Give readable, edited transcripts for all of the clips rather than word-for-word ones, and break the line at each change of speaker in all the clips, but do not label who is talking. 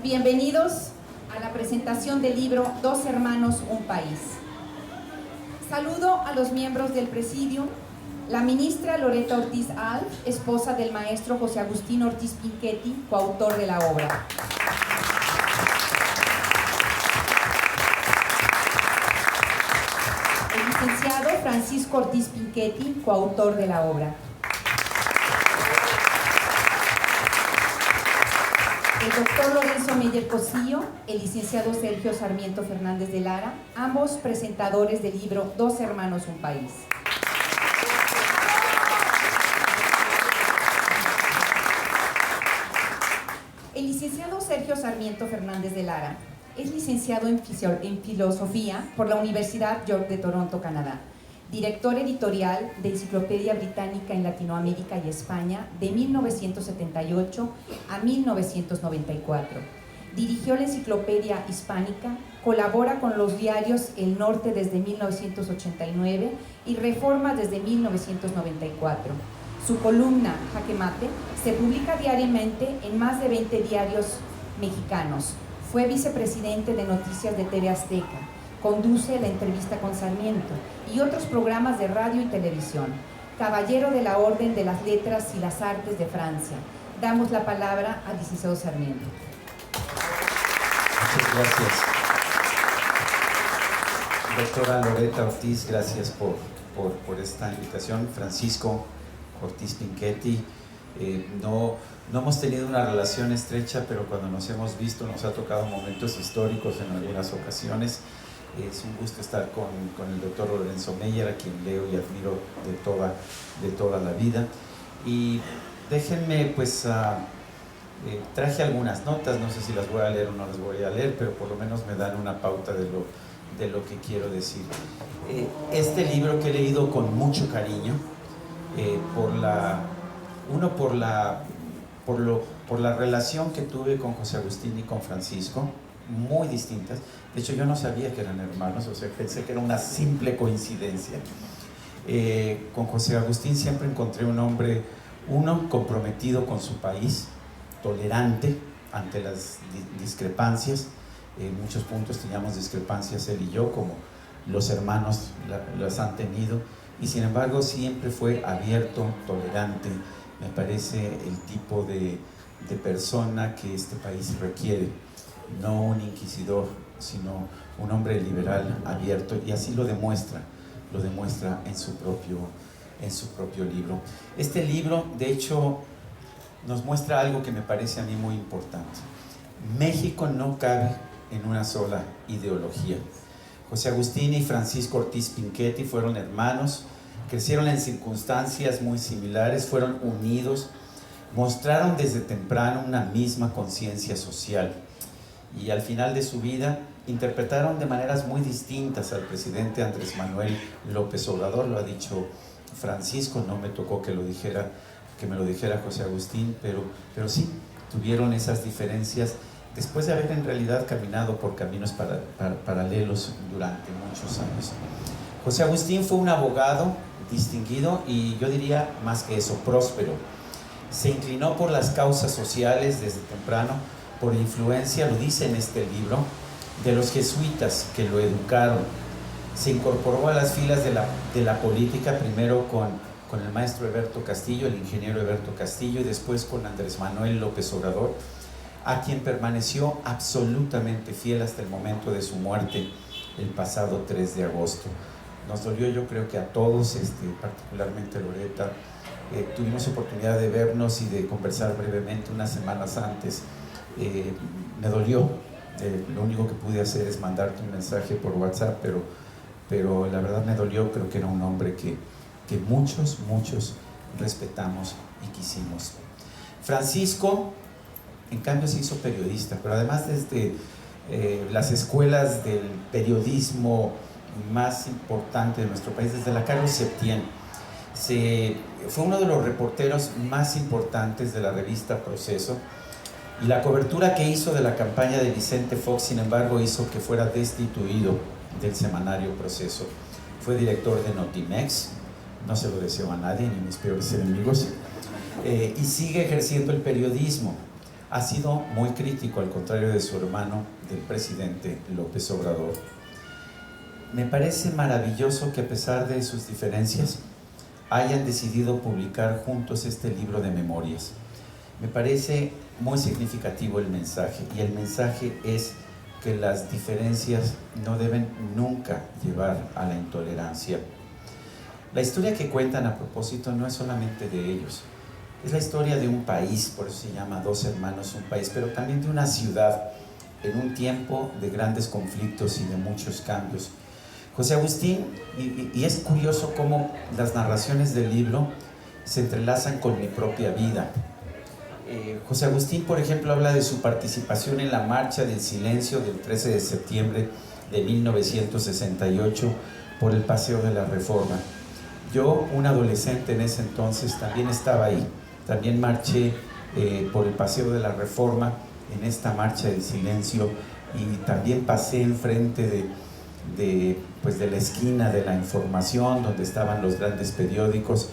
Bienvenidos a la presentación del libro Dos hermanos, un país. Saludo a los miembros del Presidium, la ministra Loretta Ortiz Alf, esposa del maestro José Agustín Ortiz Pinchetti, coautor de la obra. El licenciado Francisco Ortiz Pinchetti, coautor de la obra. El doctor Lorenzo Meyer Cosillo, el licenciado Sergio Sarmiento Fernández de Lara, ambos presentadores del libro Dos hermanos, un país. El licenciado Sergio Sarmiento Fernández de Lara es licenciado en Filosofía por la Universidad York de Toronto, Canadá, director editorial de Enciclopedia Británica en Latinoamérica y España de 1978 a 1994. Dirigió la Enciclopedia Hispánica, colabora con los diarios El Norte desde 1989 y Reforma desde 1994. Su columna, Jaque Mate, se publica diariamente en más de 20 diarios mexicanos. Fue vicepresidente de Noticias de TV Azteca. Conduce La Entrevista con Sarmiento y otros programas de radio y televisión. Caballero de la Orden de las Letras y las Artes de Francia. Damos la palabra al licenciado Sarmiento.
Muchas gracias. Doctora Loretta Ortiz, gracias por esta invitación. Francisco Ortiz Pinchetti, no hemos tenido una relación estrecha, pero cuando nos hemos visto nos ha tocado momentos históricos en algunas ocasiones. Es un gusto estar con el doctor Lorenzo Meyer, a quien leo y admiro de toda la vida. Y déjenme, pues, traje algunas notas, no sé si las voy a leer o no las voy a leer, pero por lo menos me dan una pauta de lo que quiero decir. Este libro que he leído con mucho cariño, por la relación que tuve con José Agustín y con Francisco, muy distintas. De hecho, yo no sabía que eran hermanos, o sea, pensé que era una simple coincidencia. Con José Agustín siempre encontré un hombre, comprometido con su país, tolerante ante las discrepancias. En muchos puntos teníamos discrepancias él y yo, como los hermanos las han tenido, y sin embargo siempre fue abierto, tolerante. Me parece el tipo de persona que este país requiere. No un inquisidor, sino un hombre liberal, abierto, y así lo demuestra en su propio libro. Este libro, de hecho, nos muestra algo que me parece a mí muy importante. México no cabe en una sola ideología. José Agustín y Francisco Ortiz Pinchetti fueron hermanos, crecieron en circunstancias muy similares, fueron unidos, mostraron desde temprano una misma conciencia social, y al final de su vida interpretaron de maneras muy distintas al presidente Andrés Manuel López Obrador. Lo ha dicho Francisco, no me tocó que me lo dijera José Agustín, pero sí, tuvieron esas diferencias después de haber en realidad caminado por caminos paralelos durante muchos años. José Agustín fue un abogado distinguido y yo diría más que eso, próspero. Se inclinó por las causas sociales desde temprano, por influencia, lo dice en este libro, de los jesuitas que lo educaron. Se incorporó a las filas de la política, primero con el maestro Heberto Castillo, el ingeniero Heberto Castillo, y después con Andrés Manuel López Obrador, a quien permaneció absolutamente fiel hasta el momento de su muerte, el pasado 3 de agosto. Nos dolió, yo creo que a todos, particularmente a Loretta. Tuvimos oportunidad de vernos y de conversar brevemente unas semanas antes. Me dolió, lo único que pude hacer es mandarte un mensaje por WhatsApp, pero la verdad me dolió. Creo que era un hombre que muchos respetamos y quisimos. Francisco, en cambio, se hizo periodista, pero además desde las escuelas del periodismo más importante de nuestro país, desde la Carlos Septién. Fue uno de los reporteros más importantes de la revista Proceso, y la cobertura que hizo de la campaña de Vicente Fox, sin embargo, hizo que fuera destituido del semanario Proceso. Fue director de Notimex, no se lo deseo a nadie, ni a mis peores enemigos, y sigue ejerciendo el periodismo. ha sido muy crítico, al contrario de su hermano, del presidente López Obrador. Me parece maravilloso que a pesar de sus diferencias hayan decidido publicar juntos este libro de memorias. Me parece muy significativo el mensaje, y el mensaje es que las diferencias no deben nunca llevar a la intolerancia. La historia que cuentan a propósito no es solamente de ellos, es la historia de un país, por eso se llama Dos Hermanos, un país, pero también de una ciudad en un tiempo de grandes conflictos y de muchos cambios. José Agustín, y es curioso cómo las narraciones del libro se entrelazan con mi propia vida. José Agustín, por ejemplo, habla de su participación en la Marcha del Silencio del 13 de septiembre de 1968 por el Paseo de la Reforma. Yo, un adolescente en ese entonces, también estaba ahí, también marché por el Paseo de la Reforma en esta Marcha del Silencio, y también pasé enfrente de la esquina de la Información, donde estaban los grandes periódicos,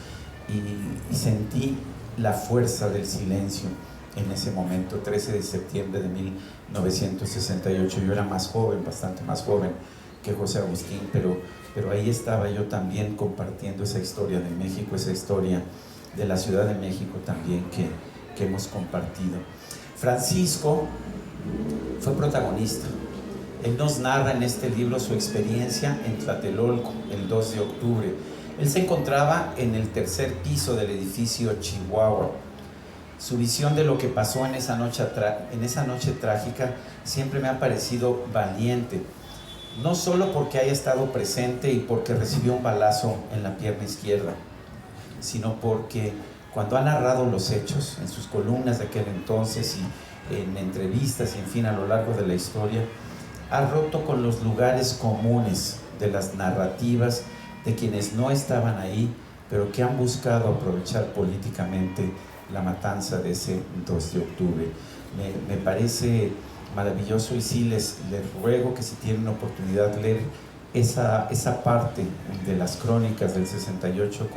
y sentí la fuerza del silencio en ese momento, 13 de septiembre de 1968. Yo era más joven, bastante más joven que José Agustín, pero ahí estaba yo también compartiendo esa historia de México, esa historia de la Ciudad de México también que hemos compartido. Francisco fue protagonista. Él nos narra en este libro su experiencia en Tlatelolco el 2 de octubre. Él se encontraba en el tercer piso del edificio Chihuahua. Su visión de lo que pasó en esa noche trágica siempre me ha parecido valiente, no solo porque haya estado presente y porque recibió un balazo en la pierna izquierda, sino porque cuando ha narrado los hechos en sus columnas de aquel entonces y en entrevistas y en fin a lo largo de la historia, ha roto con los lugares comunes de las narrativas de quienes no estaban ahí, pero que han buscado aprovechar políticamente la matanza de ese 2 de octubre. Me parece maravilloso, y sí les ruego que si tienen oportunidad leer esa parte de las crónicas del 68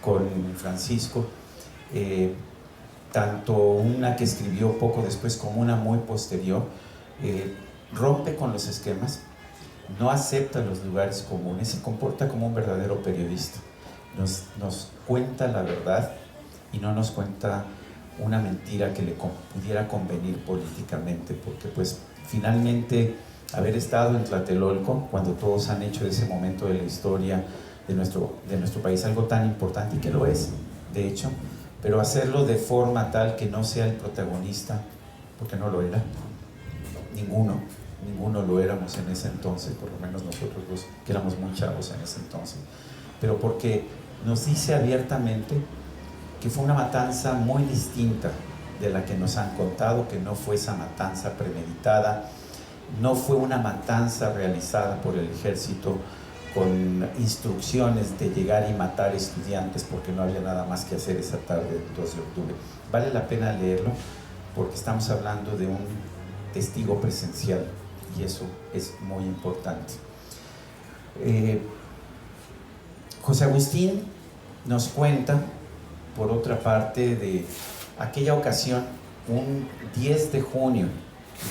con Francisco, tanto una que escribió poco después como una muy posterior, rompe con los esquemas, no acepta los lugares comunes, se comporta como un verdadero periodista. Nos cuenta la verdad y no nos cuenta una mentira que le pudiera convenir políticamente, porque pues finalmente haber estado en Tlatelolco, cuando todos han hecho de ese momento de la historia de nuestro país algo tan importante, y que lo es, de hecho, pero hacerlo de forma tal que no sea el protagonista, porque no lo era, ninguno lo éramos en ese entonces, por lo menos nosotros los que éramos muy chavos en ese entonces, pero porque nos dice abiertamente que fue una matanza muy distinta de la que nos han contado, que no fue esa matanza premeditada, no fue una matanza realizada por el ejército con instrucciones de llegar y matar estudiantes porque no había nada más que hacer esa tarde del 2 de octubre. Vale la pena leerlo porque estamos hablando de un testigo presencial, y eso es muy importante. José Agustín nos cuenta, por otra parte, de aquella ocasión, un 10 de junio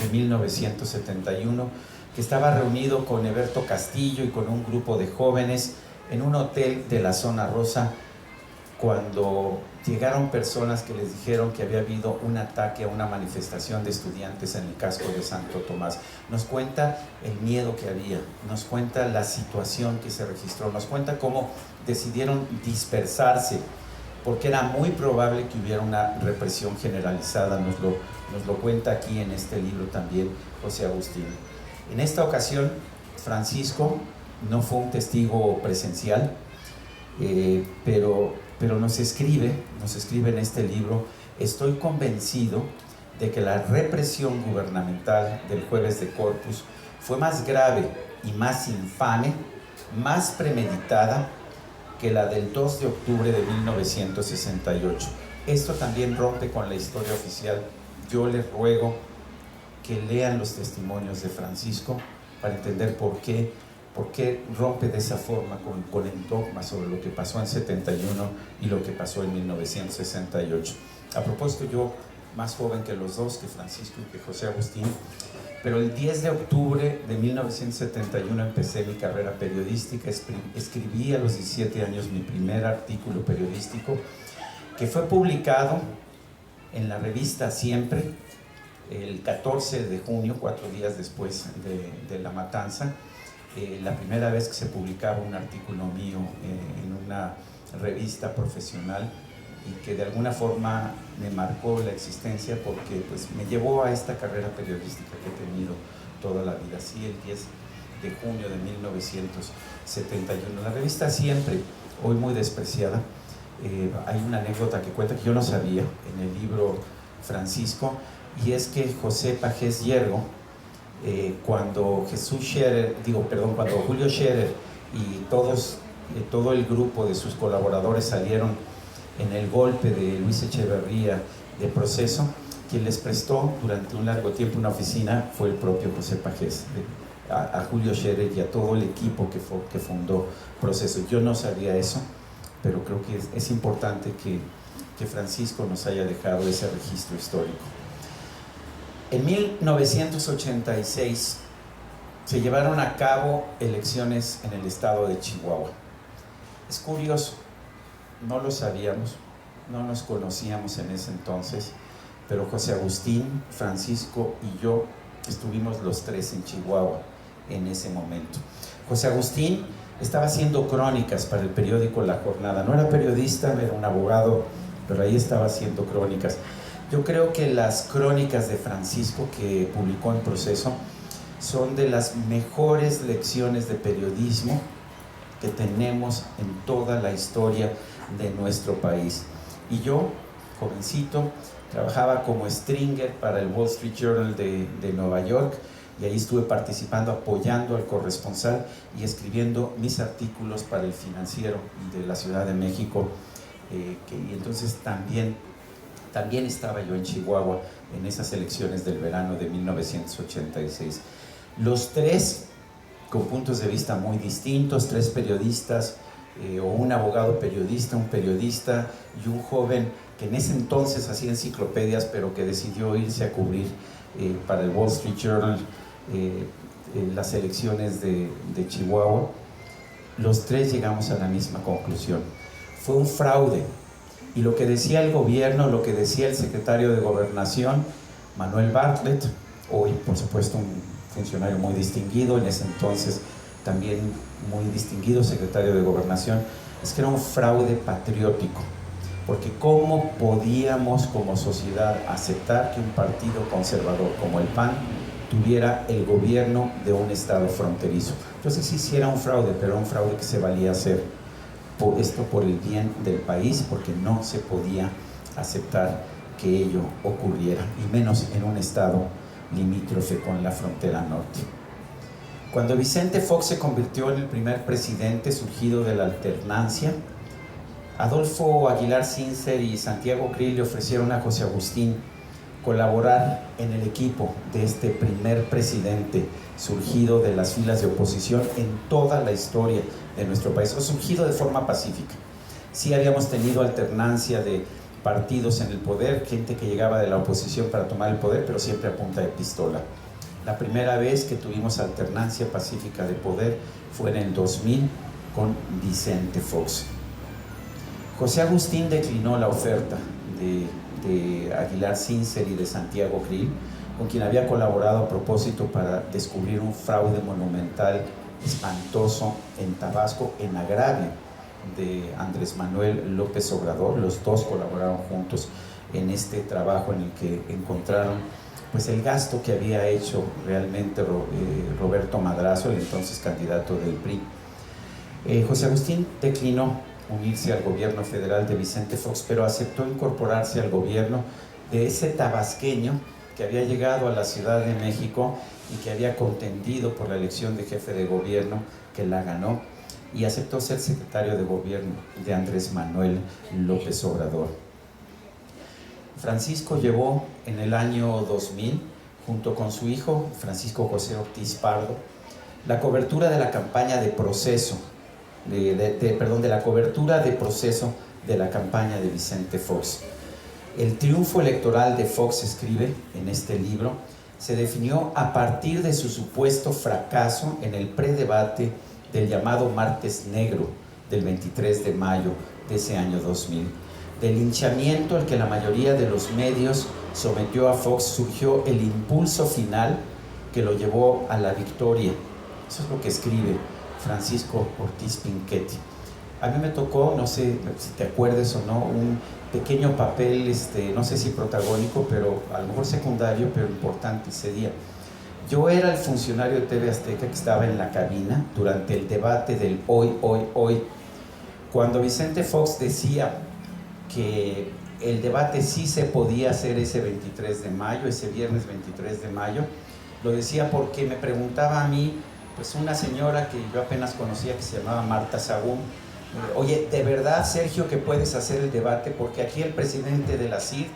de 1971, que estaba reunido con Eberto Castillo y con un grupo de jóvenes en un hotel de la Zona Rosa, cuando llegaron personas que les dijeron que había habido un ataque a una manifestación de estudiantes en el casco de Santo Tomás. Nos cuenta el miedo que había, nos cuenta la situación que se registró, nos cuenta cómo decidieron dispersarse, porque era muy probable que hubiera una represión generalizada. Nos lo cuenta aquí en este libro también José Agustín. En esta ocasión, Francisco no fue un testigo presencial, pero nos escribe en este libro: estoy convencido de que la represión gubernamental del Jueves de Corpus fue más grave y más infame, más premeditada que la del 2 de octubre de 1968. Esto también rompe con la historia oficial. Yo les ruego que lean los testimonios de Francisco para entender por qué rompe de esa forma con el dogma sobre lo que pasó en 71 y lo que pasó en 1968. A propósito, yo más joven que los dos, que Francisco y que José Agustín, pero el 10 de octubre de 1971 empecé mi carrera periodística. Escribí a los 17 años mi primer artículo periodístico, que fue publicado en la revista Siempre, el 14 de junio, 4 días después de la matanza. La primera vez que se publicaba un artículo mío en una revista profesional, y que de alguna forma me marcó la existencia, porque pues me llevó a esta carrera periodística que he tenido toda la vida. Sí, el 10 de junio de 1971. La revista Siempre, hoy muy despreciada, hay una anécdota que cuenta que yo no sabía en el libro Francisco, y es que José Pagés Yergo, cuando Julio Scherer y todo el grupo de sus colaboradores salieron en el golpe de Luis Echeverría de Proceso, quien les prestó durante un largo tiempo una oficina fue el propio José Pagés, a Julio Scherer y a todo el equipo que fundó Proceso. Yo no sabía eso, pero creo que es importante que Francisco nos haya dejado ese registro histórico. En 1986 se llevaron a cabo elecciones en el estado de Chihuahua. Es curioso, no lo sabíamos, no nos conocíamos en ese entonces, pero José Agustín, Francisco y yo estuvimos los tres en Chihuahua en ese momento. José Agustín estaba haciendo crónicas para el periódico La Jornada. No era periodista, era un abogado, pero ahí estaba haciendo crónicas. Yo creo que las crónicas de Francisco que publicó en Proceso son de las mejores lecciones de periodismo que tenemos en toda la historia de nuestro país. Y yo, jovencito, trabajaba como stringer para el Wall Street Journal de Nueva York, y ahí estuve participando, apoyando al corresponsal y escribiendo mis artículos para el Financiero de la Ciudad de México, y entonces también estaba yo en Chihuahua en esas elecciones del verano de 1986. Los tres con puntos de vista muy distintos, tres periodistas, o un abogado periodista, un periodista y un joven que en ese entonces hacía enciclopedias, pero que decidió irse a cubrir para el Wall Street Journal las elecciones de Chihuahua. Los tres llegamos a la misma conclusión: fue un fraude. Y lo que decía el gobierno, lo que decía el secretario de Gobernación, Manuel Bartlett, hoy por supuesto un funcionario muy distinguido, en ese entonces también muy distinguido secretario de Gobernación, es que era un fraude patriótico, porque ¿cómo podíamos como sociedad aceptar que un partido conservador como el PAN tuviera el gobierno de un estado fronterizo? Entonces sí era un fraude, pero era un fraude que se valía hacer, esto por el bien del país, porque no se podía aceptar que ello ocurriera, y menos en un estado limítrofe con la frontera norte. Cuando Vicente Fox se convirtió en el primer presidente surgido de la alternancia, Adolfo Aguilar Sincer y Santiago Krill le ofrecieron a José Agustín colaborar en el equipo de este primer presidente surgido de las filas de oposición en toda la historia de nuestro país, o surgido de forma pacífica. Sí habíamos tenido alternancia de partidos en el poder, gente que llegaba de la oposición para tomar el poder, pero siempre a punta de pistola. La primera vez que tuvimos alternancia pacífica de poder fue en el 2000 con Vicente Fox. José Agustín declinó la oferta de Aguilar Sincer y de Santiago Krill, con quien había colaborado a propósito para descubrir un fraude monumental, espantoso en Tabasco, en agravio de Andrés Manuel López Obrador. Los dos colaboraron juntos en este trabajo en el que encontraron pues el gasto que había hecho realmente Roberto Madrazo, el entonces candidato del PRI. José Agustín declinó unirse al gobierno federal de Vicente Fox, pero aceptó incorporarse al gobierno de ese tabasqueño que había llegado a la Ciudad de México y que había contendido por la elección de jefe de gobierno, que la ganó, y aceptó ser secretario de gobierno de Andrés Manuel López Obrador. Francisco llevó en el año 2000, junto con su hijo Francisco José Ortiz Pardo, la cobertura de la campaña de Proceso, de la cobertura de Proceso de la campaña de Vicente Fox. El triunfo electoral de Fox, escribe en este libro, se definió a partir de su supuesto fracaso en el predebate del llamado Martes Negro del 23 de mayo de ese año 2000. Del linchamiento al que la mayoría de los medios sometió a Fox surgió el impulso final que lo llevó a la victoria. Eso es lo que escribe Francisco Ortiz Pinchetti. A mí me tocó, no sé si te acuerdes o no, un pequeño papel, no sé si protagónico, pero a lo mejor secundario, pero importante ese día. Yo era el funcionario de TV Azteca que estaba en la cabina durante el debate del hoy. Cuando Vicente Fox decía que el debate sí se podía hacer ese 23 de mayo, ese viernes 23 de mayo, lo decía porque me preguntaba a mí, pues una señora que yo apenas conocía que se llamaba Marta Sagún, oye, ¿de verdad, Sergio, que puedes hacer el debate? Porque aquí el presidente de la CIRT,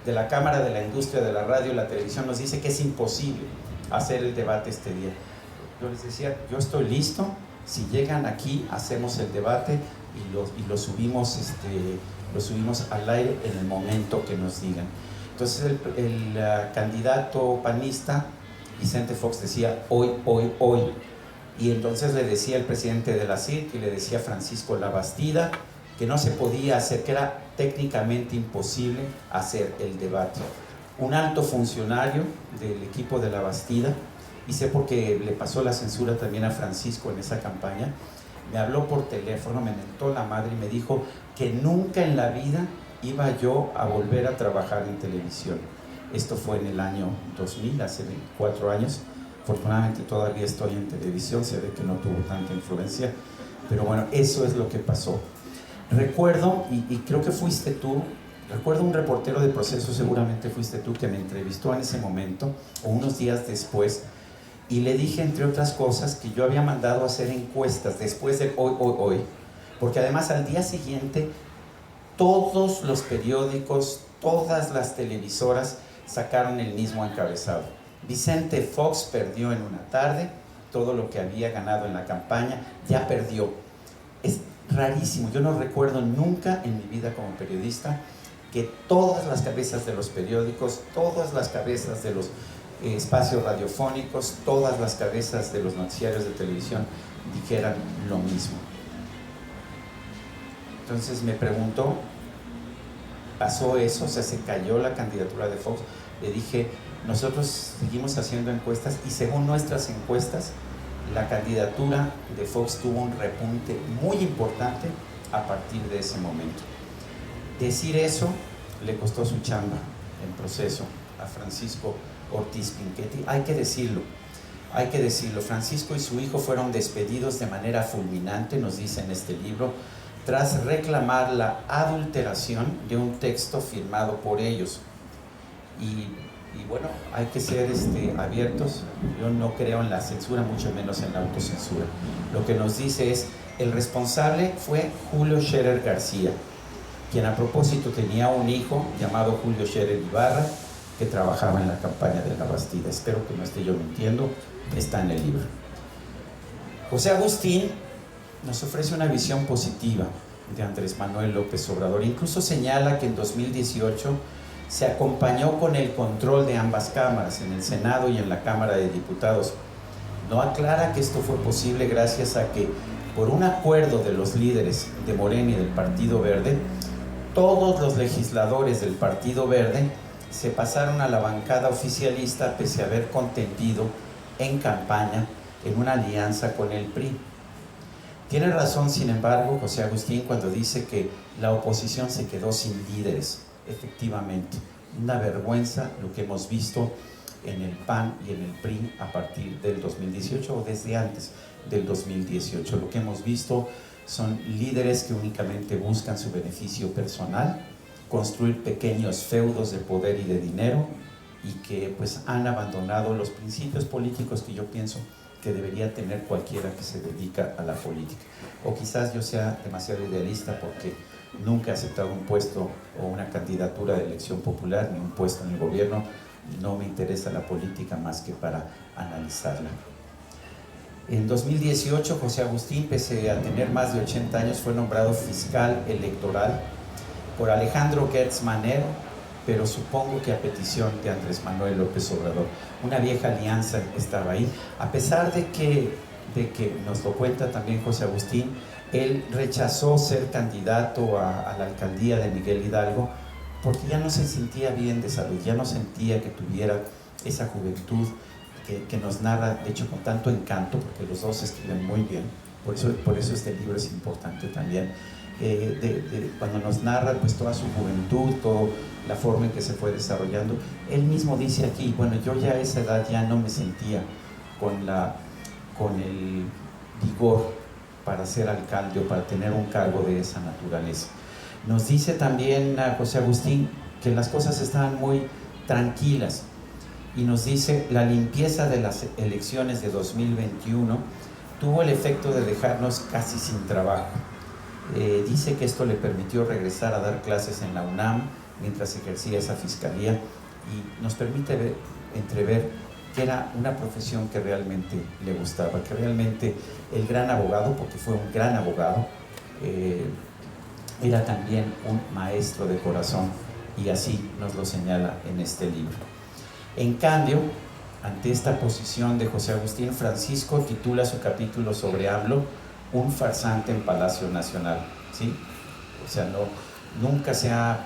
de la Cámara de la Industria de la Radio y la Televisión, nos dice que es imposible hacer el debate este día. Yo les decía, yo estoy listo, si llegan aquí, hacemos el debate y lo subimos al aire en el momento que nos digan. Entonces el candidato panista, Vicente Fox, decía hoy. Y entonces le decía el presidente de la CIRT y le decía Francisco Labastida que no se podía hacer, que era técnicamente imposible hacer el debate. Un alto funcionario del equipo de Labastida, y sé porque le pasó la censura también a Francisco en esa campaña, me habló por teléfono, me mentó la madre y me dijo que nunca en la vida iba yo a volver a trabajar en televisión. Esto fue en el año 2000, hace 24 años. Afortunadamente todavía estoy en televisión, se ve que no tuvo tanta influencia, pero bueno, eso es lo que pasó. Recuerdo, y creo que fuiste tú, recuerdo un reportero de Proceso, seguramente fuiste tú, que me entrevistó en ese momento, o unos días después, y le dije, entre otras cosas, que yo había mandado a hacer encuestas después del hoy, porque además al día siguiente todos los periódicos, todas las televisoras sacaron el mismo encabezado. Vicente Fox perdió en una tarde, todo lo que había ganado en la campaña ya perdió. Es rarísimo, yo no recuerdo nunca en mi vida como periodista que todas las cabezas de los periódicos, todas las cabezas de los espacios radiofónicos, todas las cabezas de los noticiarios de televisión dijeran lo mismo. Entonces me preguntó, ¿pasó eso? O sea, ¿se cayó la candidatura de Fox? Le dije, nosotros seguimos haciendo encuestas y según nuestras encuestas, la candidatura de Fox tuvo un repunte muy importante a partir de ese momento. Decir eso le costó su chamba en Proceso a Francisco Ortiz Pinchetti. Hay que decirlo. Francisco y su hijo fueron despedidos de manera fulminante, nos dice en este libro, tras reclamar la adulteración de un texto firmado por ellos. Y bueno, hay que ser abiertos. Yo no creo en la censura, mucho menos en la autocensura. Lo que nos dice es, el responsable fue Julio Scherer García, quien a propósito tenía un hijo llamado Julio Scherer Ibarra, que trabajaba en la campaña de Labastida. Espero que no esté yo mintiendo, está en el libro. José Agustín nos ofrece una visión positiva de Andrés Manuel López Obrador. Incluso señala que en 2018 se acompañó con el control de ambas cámaras, en el Senado y en la Cámara de Diputados. No aclara que esto fue posible gracias a que, por un acuerdo de los líderes de Morena y del Partido Verde, todos los legisladores del Partido Verde se pasaron a la bancada oficialista pese a haber contendido en campaña en una alianza con el PRI. Tiene razón, sin embargo, José Agustín cuando dice que la oposición se quedó sin líderes. Efectivamente, una vergüenza lo que hemos visto en el PAN y en el PRI a partir del 2018 o desde antes del 2018. Lo que hemos visto son líderes que únicamente buscan su beneficio personal, construir pequeños feudos de poder y de dinero, y que pues han abandonado los principios políticos que yo pienso que debería tener cualquiera que se dedica a la política. O quizás yo sea demasiado idealista porque nunca he aceptado un puesto o una candidatura de elección popular, ni un puesto en el gobierno. No me interesa la política más que para analizarla. En 2018, José Agustín, pese a tener más de 80 años, fue nombrado fiscal electoral por Alejandro Gertz Manero, pero supongo que a petición de Andrés Manuel López Obrador. Una vieja alianza estaba ahí, a pesar de que nos lo cuenta también José Agustín, él rechazó ser candidato a la alcaldía de Miguel Hidalgo porque ya no se sentía bien de salud, ya no sentía que tuviera esa juventud que nos narra, de hecho con tanto encanto, porque los dos escriben muy bien, por eso este libro es importante también, cuando nos narra pues toda su juventud, toda la forma en que se fue desarrollando. Él mismo dice aquí, bueno, yo ya a esa edad ya no me sentía con el vigor para ser alcalde o para tener un cargo de esa naturaleza. Nos dice también a José Agustín que las cosas estaban muy tranquilas, y nos dice: la limpieza de las elecciones de 2021 tuvo el efecto de dejarnos casi sin trabajo. Dice que esto le permitió regresar a dar clases en la UNAM mientras ejercía esa fiscalía, y nos permite entrever que era una profesión que realmente le gustaba, que realmente el gran abogado, porque fue un gran abogado, era también un maestro de corazón, y así nos lo señala en este libro. En cambio, ante esta posición de José Agustín, Francisco titula su capítulo sobre AMLO un farsante en Palacio Nacional, ¿sí? O sea, nunca se ha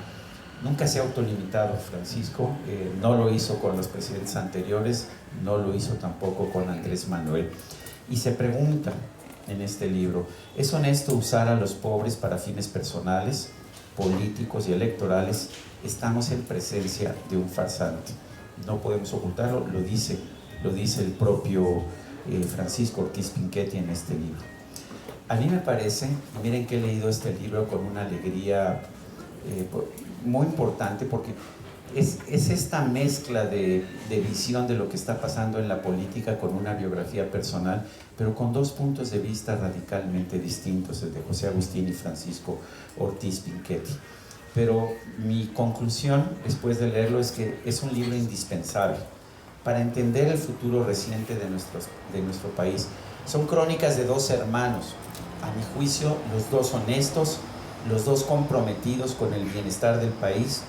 autolimitado Francisco, no lo hizo con los presidentes anteriores, no lo hizo tampoco con Andrés Manuel. Y se pregunta en este libro: ¿es honesto usar a los pobres para fines personales, políticos y electorales? Estamos en presencia de un farsante. No podemos ocultarlo, lo dice el propio Francisco Ortiz Pinchetti en este libro. A mí me parece, y miren que he leído este libro con una alegría muy importante, porque es esta mezcla de visión de lo que está pasando en la política con una biografía personal, pero con dos puntos de vista radicalmente distintos, el de José Agustín y Francisco Ortiz Pinchetti. Pero mi conclusión después de leerlo es que es un libro indispensable para entender el futuro reciente de nuestro país. Son crónicas de dos hermanos, a mi juicio los dos honestos, los dos comprometidos con el bienestar del país,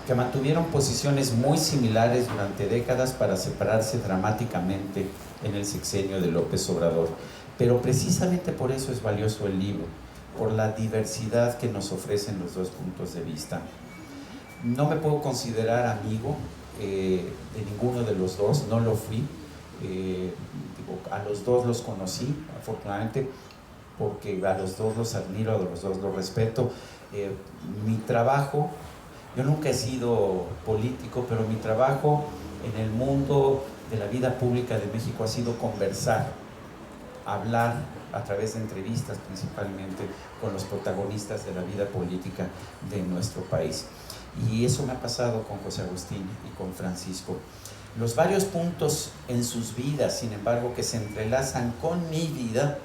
que mantuvieron posiciones muy similares durante décadas para separarse dramáticamente en el sexenio de López Obrador. Pero precisamente por eso es valioso el libro, por la diversidad que nos ofrecen los dos puntos de vista. No me puedo considerar amigo de ninguno de los dos, no lo fui. A los dos los conocí, afortunadamente, porque a los dos los admiro, a los dos los respeto. Mi trabajo, yo nunca he sido político, pero mi trabajo en el mundo de la vida pública de México ha sido conversar, hablar a través de entrevistas principalmente con los protagonistas de la vida política de nuestro país. Y eso me ha pasado con José Agustín y con Francisco. Los varios puntos en sus vidas, sin embargo, que se entrelazan con mi vida,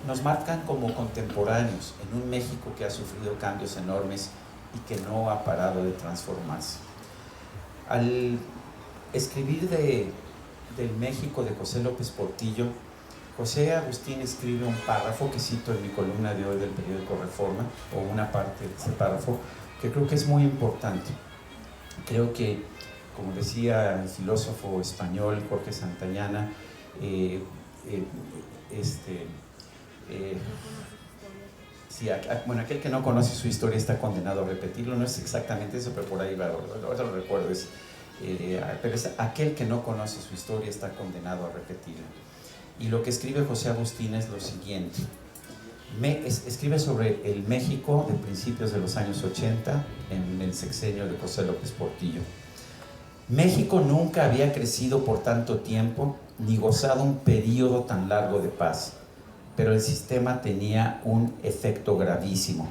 nos marcan como contemporáneos en un México que ha sufrido cambios enormes y que no ha parado de transformarse. Al escribir del México de José López Portillo, José Agustín escribe un párrafo que cito en mi columna de hoy del periódico Reforma, o una parte de ese párrafo, que creo que es muy importante. Creo que, como decía el filósofo español Jorge Santayana, bueno, aquel que no conoce su historia está condenado a repetirlo. No es exactamente eso, pero por ahí va, ahora lo recuerdo. Pero es aquel que no conoce su historia está condenado a repetirla. Y lo que escribe José Agustín es lo siguiente. Escribe sobre el México de principios de los años 80 en el sexenio de José López Portillo. México nunca había crecido por tanto tiempo ni gozado un periodo tan largo de paz, pero el sistema tenía un efecto gravísimo.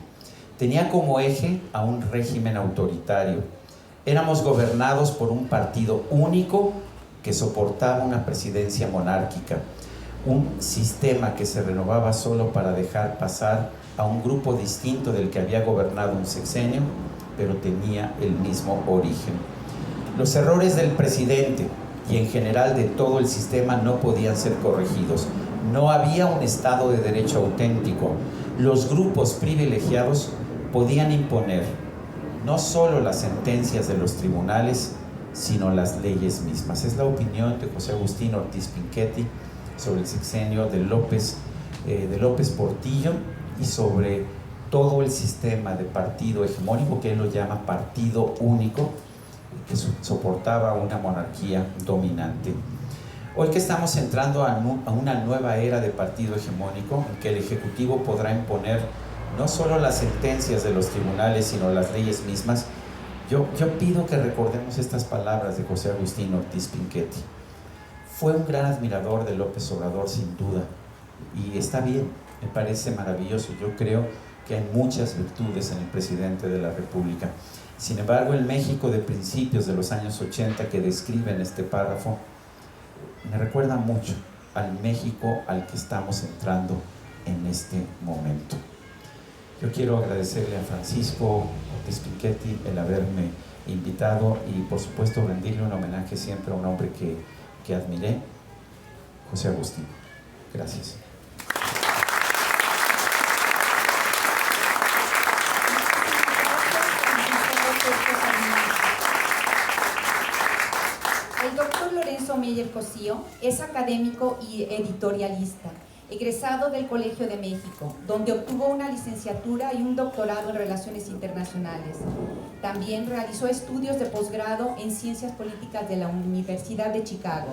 Tenía como eje a un régimen autoritario. Éramos gobernados por un partido único que soportaba una presidencia monárquica, un sistema que se renovaba solo para dejar pasar a un grupo distinto del que había gobernado un sexenio, pero tenía el mismo origen. Los errores del presidente y en general de todo el sistema no podían ser corregidos. No había un Estado de Derecho auténtico. Los grupos privilegiados podían imponer no solo las sentencias de los tribunales, sino las leyes mismas. Es la opinión de José Agustín Ortiz Pinchetti sobre el sexenio de López Portillo y sobre todo el sistema de partido hegemónico que él lo llama partido único, que soportaba una monarquía dominante. Hoy que estamos entrando a una nueva era de partido hegemónico, en que el Ejecutivo podrá imponer no solo las sentencias de los tribunales, sino las leyes mismas, yo pido que recordemos estas palabras de José Agustín Ortiz Pinchetti. Fue un gran admirador de López Obrador, sin duda, y está bien, me parece maravilloso. Yo creo que hay muchas virtudes en el presidente de la República. Sin embargo, el México de principios de los años 80 que describe en este párrafo me recuerda mucho al México al que estamos entrando en este momento. Yo quiero agradecerle a Francisco Ortiz Pinchetti el haberme invitado y por supuesto rendirle un homenaje siempre a un hombre que admiré, José Agustín. Gracias.
El doctor Lorenzo Meyer Cosío es académico y editorialista, egresado del Colegio de México, donde obtuvo una licenciatura y un doctorado en Relaciones Internacionales. También realizó estudios de posgrado en Ciencias Políticas de la Universidad de Chicago.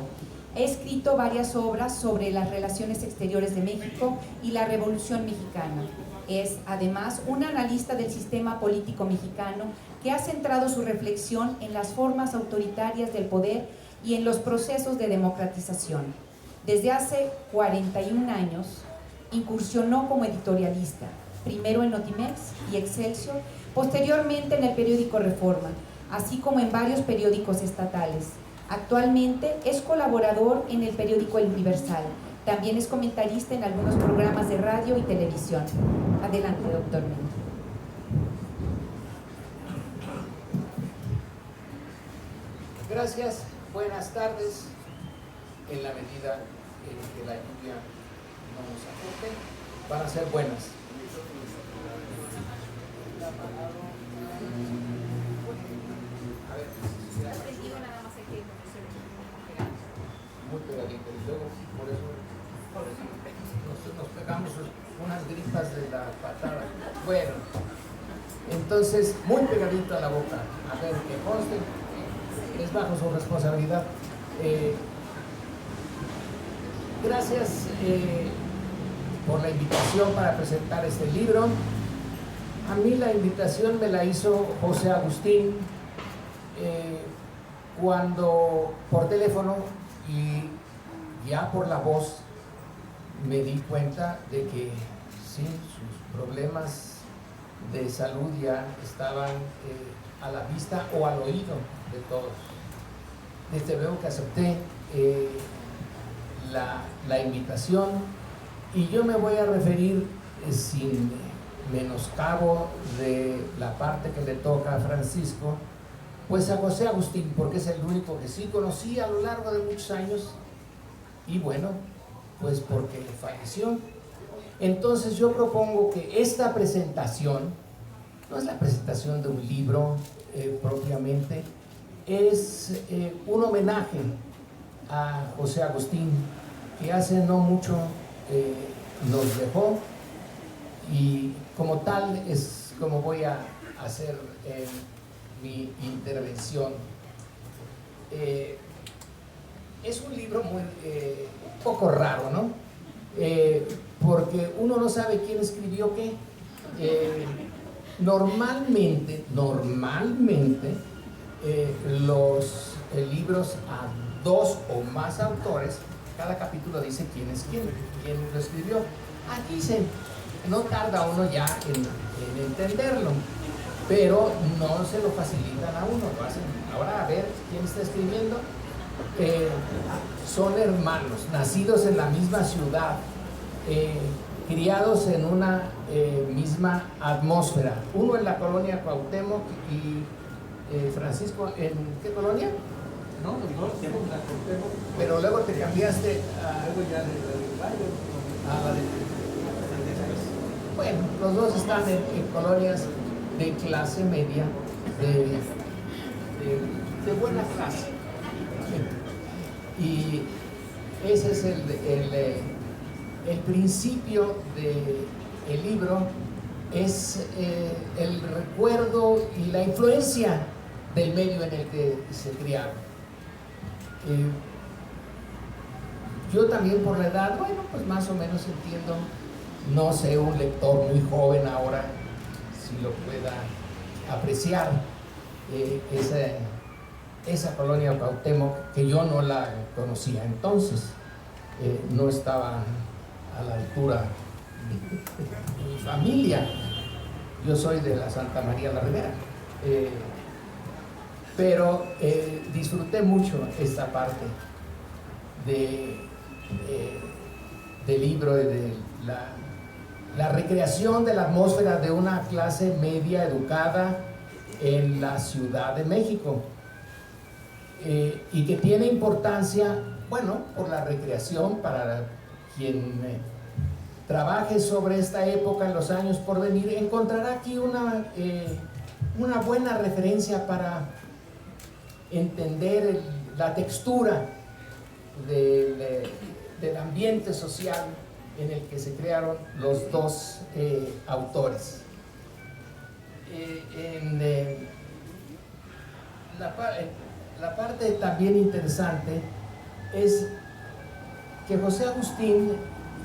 Ha escrito varias obras sobre las relaciones exteriores de México y la Revolución Mexicana. Es, además, un analista del sistema político mexicano que ha centrado su reflexión en las formas autoritarias del poder y en los procesos de democratización. Desde hace 41 años incursionó como editorialista, primero en Notimex y Excelsior, posteriormente en el periódico Reforma, así como en varios periódicos estatales. Actualmente es colaborador en el periódico El Universal. También es comentarista en algunos programas de radio y televisión. Adelante, doctor Mena.
Gracias, buenas tardes. En la medida en que la lluvia no nos afecte, van a ser buenas. A ver, muy pegadito, y luego por eso nos pegamos unas gripas de la patada. Bueno, entonces muy pegadito a la boca. A ver, que conste, es bajo su responsabilidad. Gracias por la invitación para presentar este libro. A mí la invitación me la hizo José Agustín cuando por teléfono y ya por la voz me di cuenta de que sí, sus problemas de salud ya estaban a la vista o al oído de todos. Desde luego que acepté la invitación y yo me voy a referir sin menoscabo de la parte que le toca a Francisco, pues a José Agustín, porque es el único que sí conocí a lo largo de muchos años y bueno, pues porque falleció. Entonces yo propongo que esta presentación no es la presentación de un libro propiamente, es un homenaje a José Agustín, que hace no mucho nos dejó, y como tal es como voy a hacer mi intervención. Es un libro muy un poco raro, ¿no? Porque uno no sabe quién escribió qué. Normalmente los libros a dos o más autores, cada capítulo dice quién es quién lo escribió. Aquí no tarda uno ya en entenderlo, pero no se lo facilitan a uno, lo hacen. Ahora a ver quién está escribiendo. Son hermanos, nacidos en la misma ciudad, criados en una misma atmósfera. Uno en la colonia Cuauhtémoc y Francisco, ¿en qué colonia?
No, los dos tenemos la Cuauhtémoc.
Pero luego te cambiaste
Luego ya de
a la de... Bueno, los dos están en colonias de clase media de buena clase. Y ese es el principio del libro, es el recuerdo y la influencia del medio en el que se criaron. Yo también por la edad, bueno, pues más o menos entiendo, no sé, un lector muy joven ahora si lo pueda apreciar, esa colonia Cuauhtémoc, que yo no la conocía entonces, no estaba a la altura de mi familia. Yo soy de la Santa María la Ribera, pero disfruté mucho esta parte del libro y de la recreación de la atmósfera de una clase media educada en la Ciudad de México, y que tiene importancia, bueno, por la recreación para quien trabaje sobre esta época en los años por venir. Encontrará aquí una buena referencia para entender la textura del ambiente social en el que se crearon los dos autores. La parte también interesante es que José Agustín,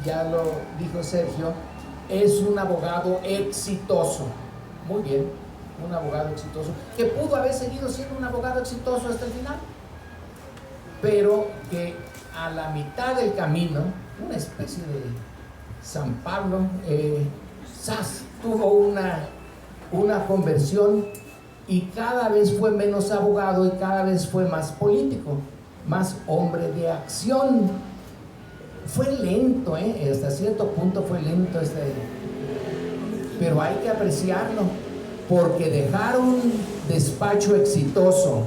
ya lo dijo Sergio, es un abogado exitoso. Muy bien, un abogado exitoso, que pudo haber seguido siendo un abogado exitoso hasta el final, pero que a la mitad del camino, una especie de San Pablo, tuvo una conversión y cada vez fue menos abogado y cada vez fue más político, más hombre de acción. Fue lento, hasta cierto punto fue lento, pero hay que apreciarlo, porque dejar un despacho exitoso,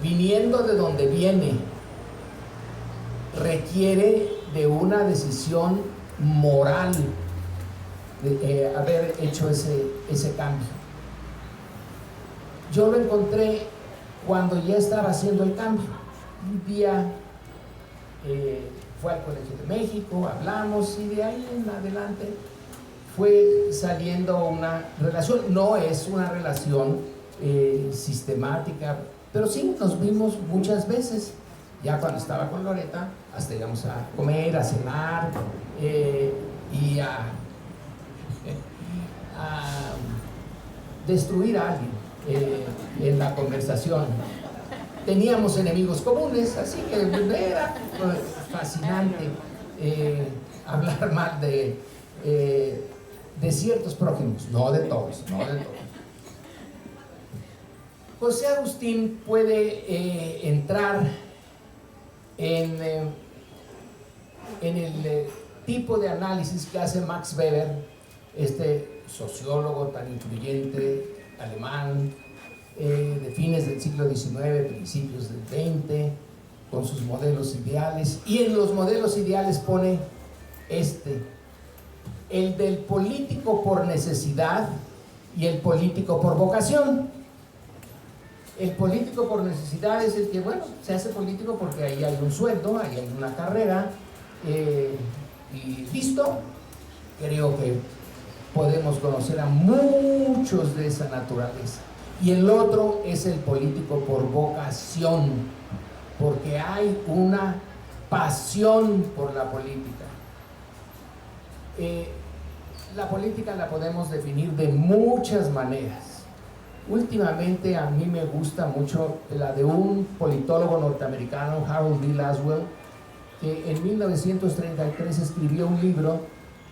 viniendo de donde viene, requiere de una decisión moral, de haber hecho ese cambio. Yo lo encontré cuando ya estaba haciendo el cambio. Un día fue al Colegio de México, hablamos, y de ahí en adelante fue saliendo una relación. No es una relación sistemática, pero sí nos vimos muchas veces. Ya cuando estaba con Loreta, hasta íbamos a comer, a cenar, y a destruir a alguien en la conversación. Teníamos enemigos comunes, así que era fascinante hablar mal de ciertos prójimos, no de todos. José Agustín puede entrar en el tipo de análisis que hace Max Weber, este sociólogo tan influyente alemán, de fines del siglo XIX, principios del XX, con sus modelos ideales. Y en los modelos ideales pone el del político por necesidad y el político por vocación. El político por necesidad es el que, bueno, se hace político porque ahí hay un sueldo, ahí hay una carrera, y listo. Creo que podemos conocer a muchos de esa naturaleza. Y el otro es el político por vocación, porque hay una pasión por la política. La política la podemos definir de muchas maneras. Últimamente a mí me gusta mucho la de un politólogo norteamericano, Harold B. Laswell, que en 1933 escribió un libro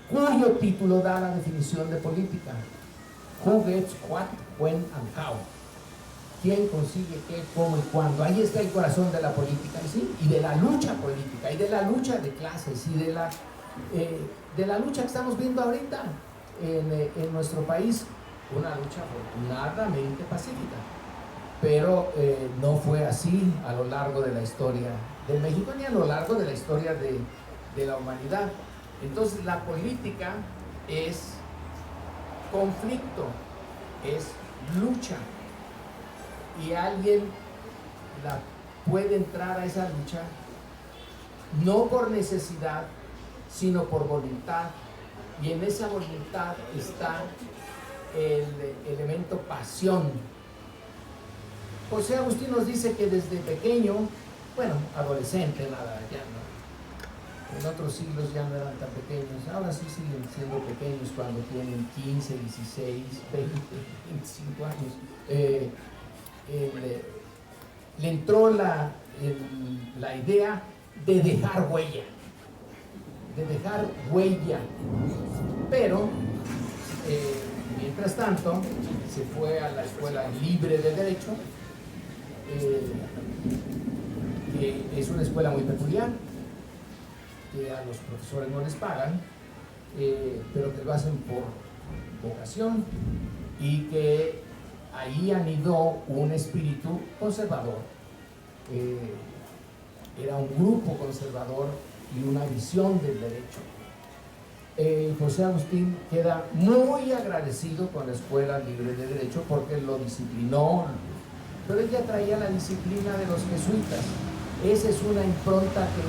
cuyo título da la definición de política: Who gets what, when and how. ¿Quién consigue qué, cómo y cuándo? Ahí está el corazón de la política, ¿sí? Y de la lucha política, y de la lucha de clases, y de la lucha que estamos viendo ahorita en nuestro país. Una lucha afortunadamente pacífica, pero no fue así a lo largo de la historia de México, ni a lo largo de la historia de la humanidad. Entonces la política es conflicto, es lucha y alguien puede entrar a esa lucha no por necesidad, sino por voluntad, y en esa voluntad está el elemento pasión. José Agustín nos dice que desde pequeño, bueno, adolescente, nada, ya no, en otros siglos ya no eran tan pequeños, ahora sí siguen siendo pequeños cuando tienen 15, 16, 20, 25 años. Le entró la idea de dejar huella, pero mientras tanto se fue a la Escuela Libre de Derecho, que es una escuela muy peculiar, que a los profesores no les pagan, pero que lo hacen por vocación, y que ahí anidó un espíritu conservador. Era un grupo conservador y una visión del derecho. José Agustín queda muy agradecido con la Escuela Libre de Derecho porque lo disciplinó, pero ella traía la disciplina de los jesuitas. Esa es una impronta que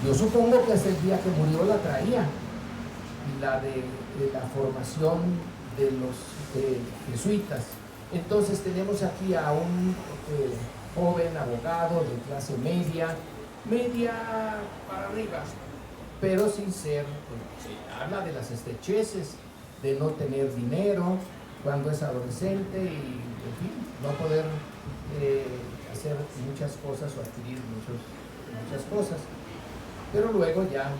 yo supongo que hasta el día que murió la traía, y la de la formación de los jesuitas. Entonces tenemos aquí a un joven abogado de clase media para arriba, pero sin ser, habla de las estrecheces, de no tener dinero cuando es adolescente y, en fin, no poder hacer muchas cosas o adquirir muchas cosas. Pero luego ya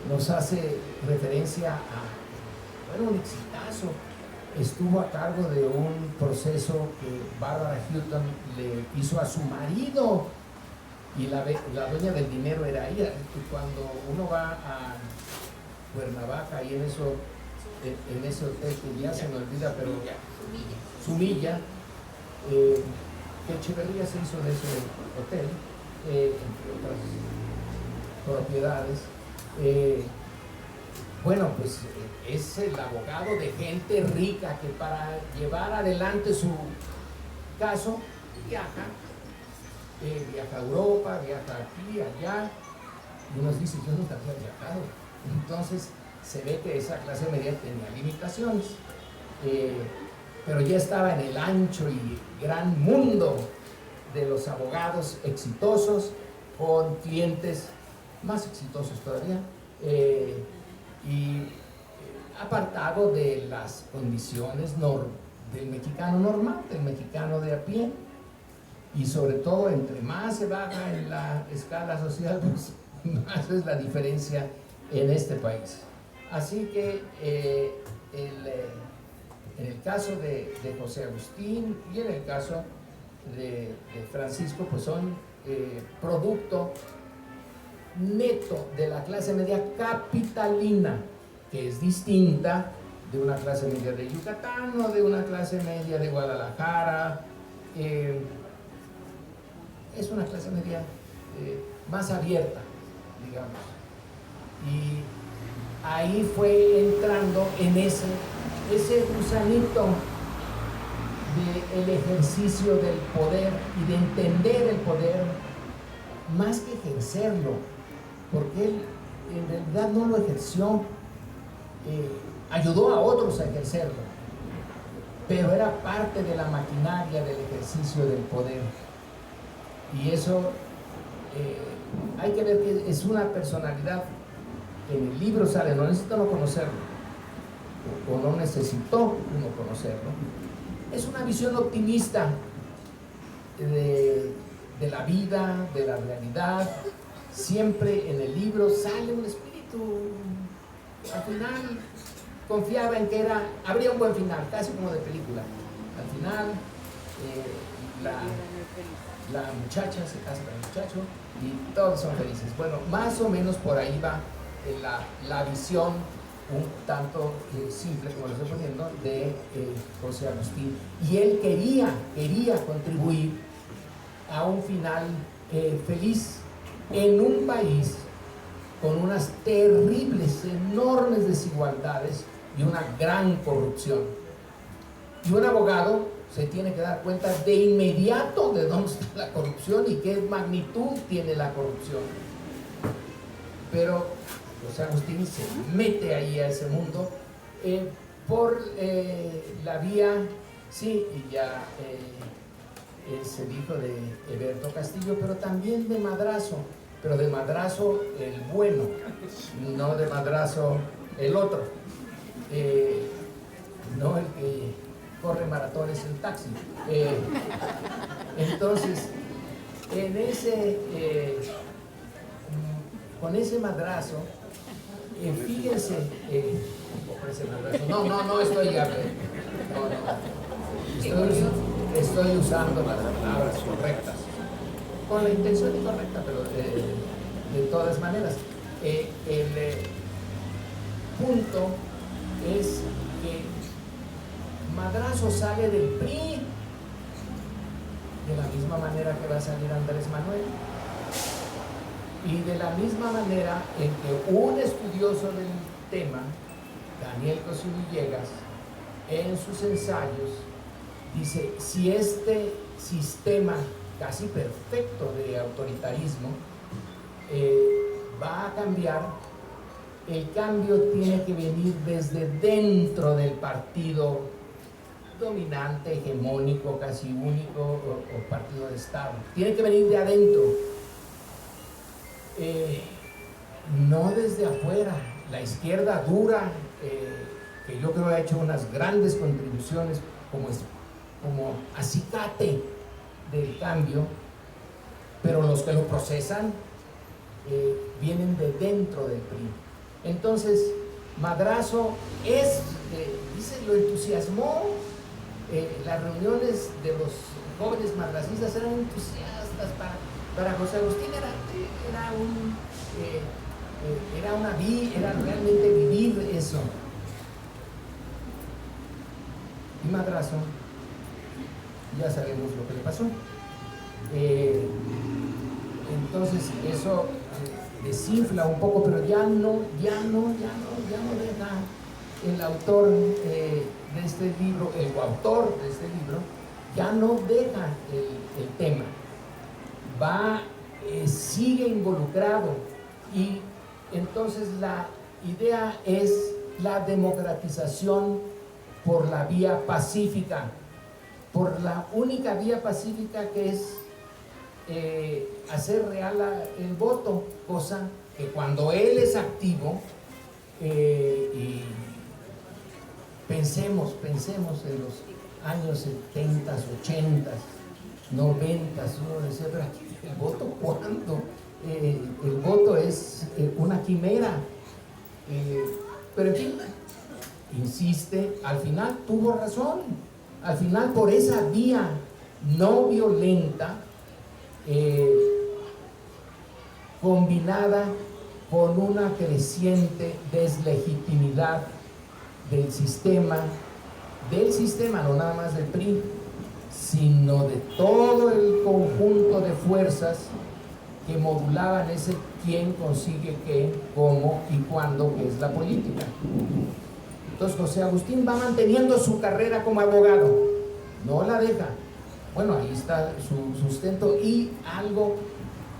nos hace referencia a, bueno, un exitazo. Estuvo a cargo de un proceso que Bárbara Hutton le hizo a su marido, y la dueña del dinero era ella. Y cuando uno va a Cuernavaca y en ese hotel que ya se me olvida, pero Sumilla, que Echeverría se hizo de ese hotel, entre otras propiedades. Bueno, pues es el abogado de gente rica que para llevar adelante su caso viaja a Europa, viaja aquí, allá, y unos dicen, yo nunca había viajado. Entonces se ve que esa clase media tenía limitaciones, pero ya estaba en el ancho y gran mundo de los abogados exitosos, con clientes más exitosos todavía, y apartado de las condiciones del mexicano normal, del mexicano de a pie, y sobre todo entre más se baja en la escala social, pues más es la diferencia en este país. Así que en el caso de José Agustín y en el caso de Francisco, pues son producto neto de la clase media capitalina, que es distinta de una clase media de Yucatán o de una clase media de Guadalajara. Es una clase media más abierta, digamos, y ahí fue entrando en ese gusanito del ejercicio del poder y de entender el poder más que ejercerlo, porque él en realidad no lo ejerció, ayudó a otros a ejercerlo, pero era parte de la maquinaria del ejercicio del poder. Y eso hay que ver que es una personalidad que en el libro sale, no necesita uno conocerlo, o no necesitó uno conocerlo. Es una visión optimista de la vida, de la realidad. Siempre en el libro sale un espíritu. Al final confiaba en que habría un buen final, casi como de película. Al final la muchacha se casa con el muchacho y todos son felices. Bueno, más o menos por ahí va la visión un tanto simple, como lo estoy poniendo, de José Agustín. Y él quería contribuir a un final feliz en un país con unas terribles, enormes desigualdades y una gran corrupción. Y un abogado se tiene que dar cuenta de inmediato de dónde está la corrupción y qué magnitud tiene la corrupción. Pero José Agustín se mete ahí a ese mundo por la vía, sí, y ya es el hijo de Eberto Castillo, pero también de Madrazo, pero de Madrazo el bueno, no de Madrazo el otro, no el que corre maratones en taxi. Entonces, con ese Madrazo, fíjense, no estoy estoy usando las palabras correctas, con la intención incorrecta, pero de todas maneras. El punto es que Madrazo sale del PRI de la misma manera que va a salir Andrés Manuel, y de la misma manera en que un estudioso del tema, Daniel Cosío Villegas, en sus ensayos dice: si este sistema casi perfecto de autoritarismo va a cambiar, el cambio tiene que venir desde dentro del partido dominante, hegemónico, casi único, o partido de Estado. Tiene que venir de adentro, no desde afuera. La izquierda dura, que yo creo ha hecho unas grandes contribuciones como acicate del cambio, pero los que lo procesan vienen de dentro del PRI. Entonces, Madrazo dice, lo entusiasmó. Las reuniones de los jóvenes madracistas eran entusiastas. Para José Agustín era realmente vivir eso. Y Madrazo, ya sabemos lo que le pasó. Entonces eso desinfla un poco, pero ya no deja el autor de este libro, el coautor de este libro, ya no deja el tema. Sigue involucrado, y entonces la idea es la democratización por la vía pacífica, por la única vía pacífica, que es hacer real el voto, cosa que cuando él es activo, y pensemos en los años 70, 80, 90, uno decía, pero aquí el voto, ¿cuándo? El voto es una quimera, pero en fin, insiste. Al final tuvo razón, al final por esa vía no violenta, combinada con una creciente deslegitimidad del sistema, no nada más del PRI, sino de todo el conjunto de fuerzas que modulaban ese quién consigue qué, cómo y cuándo, que es la política. Entonces José Agustín va manteniendo su carrera como abogado, no la deja. Bueno, ahí está su sustento, y algo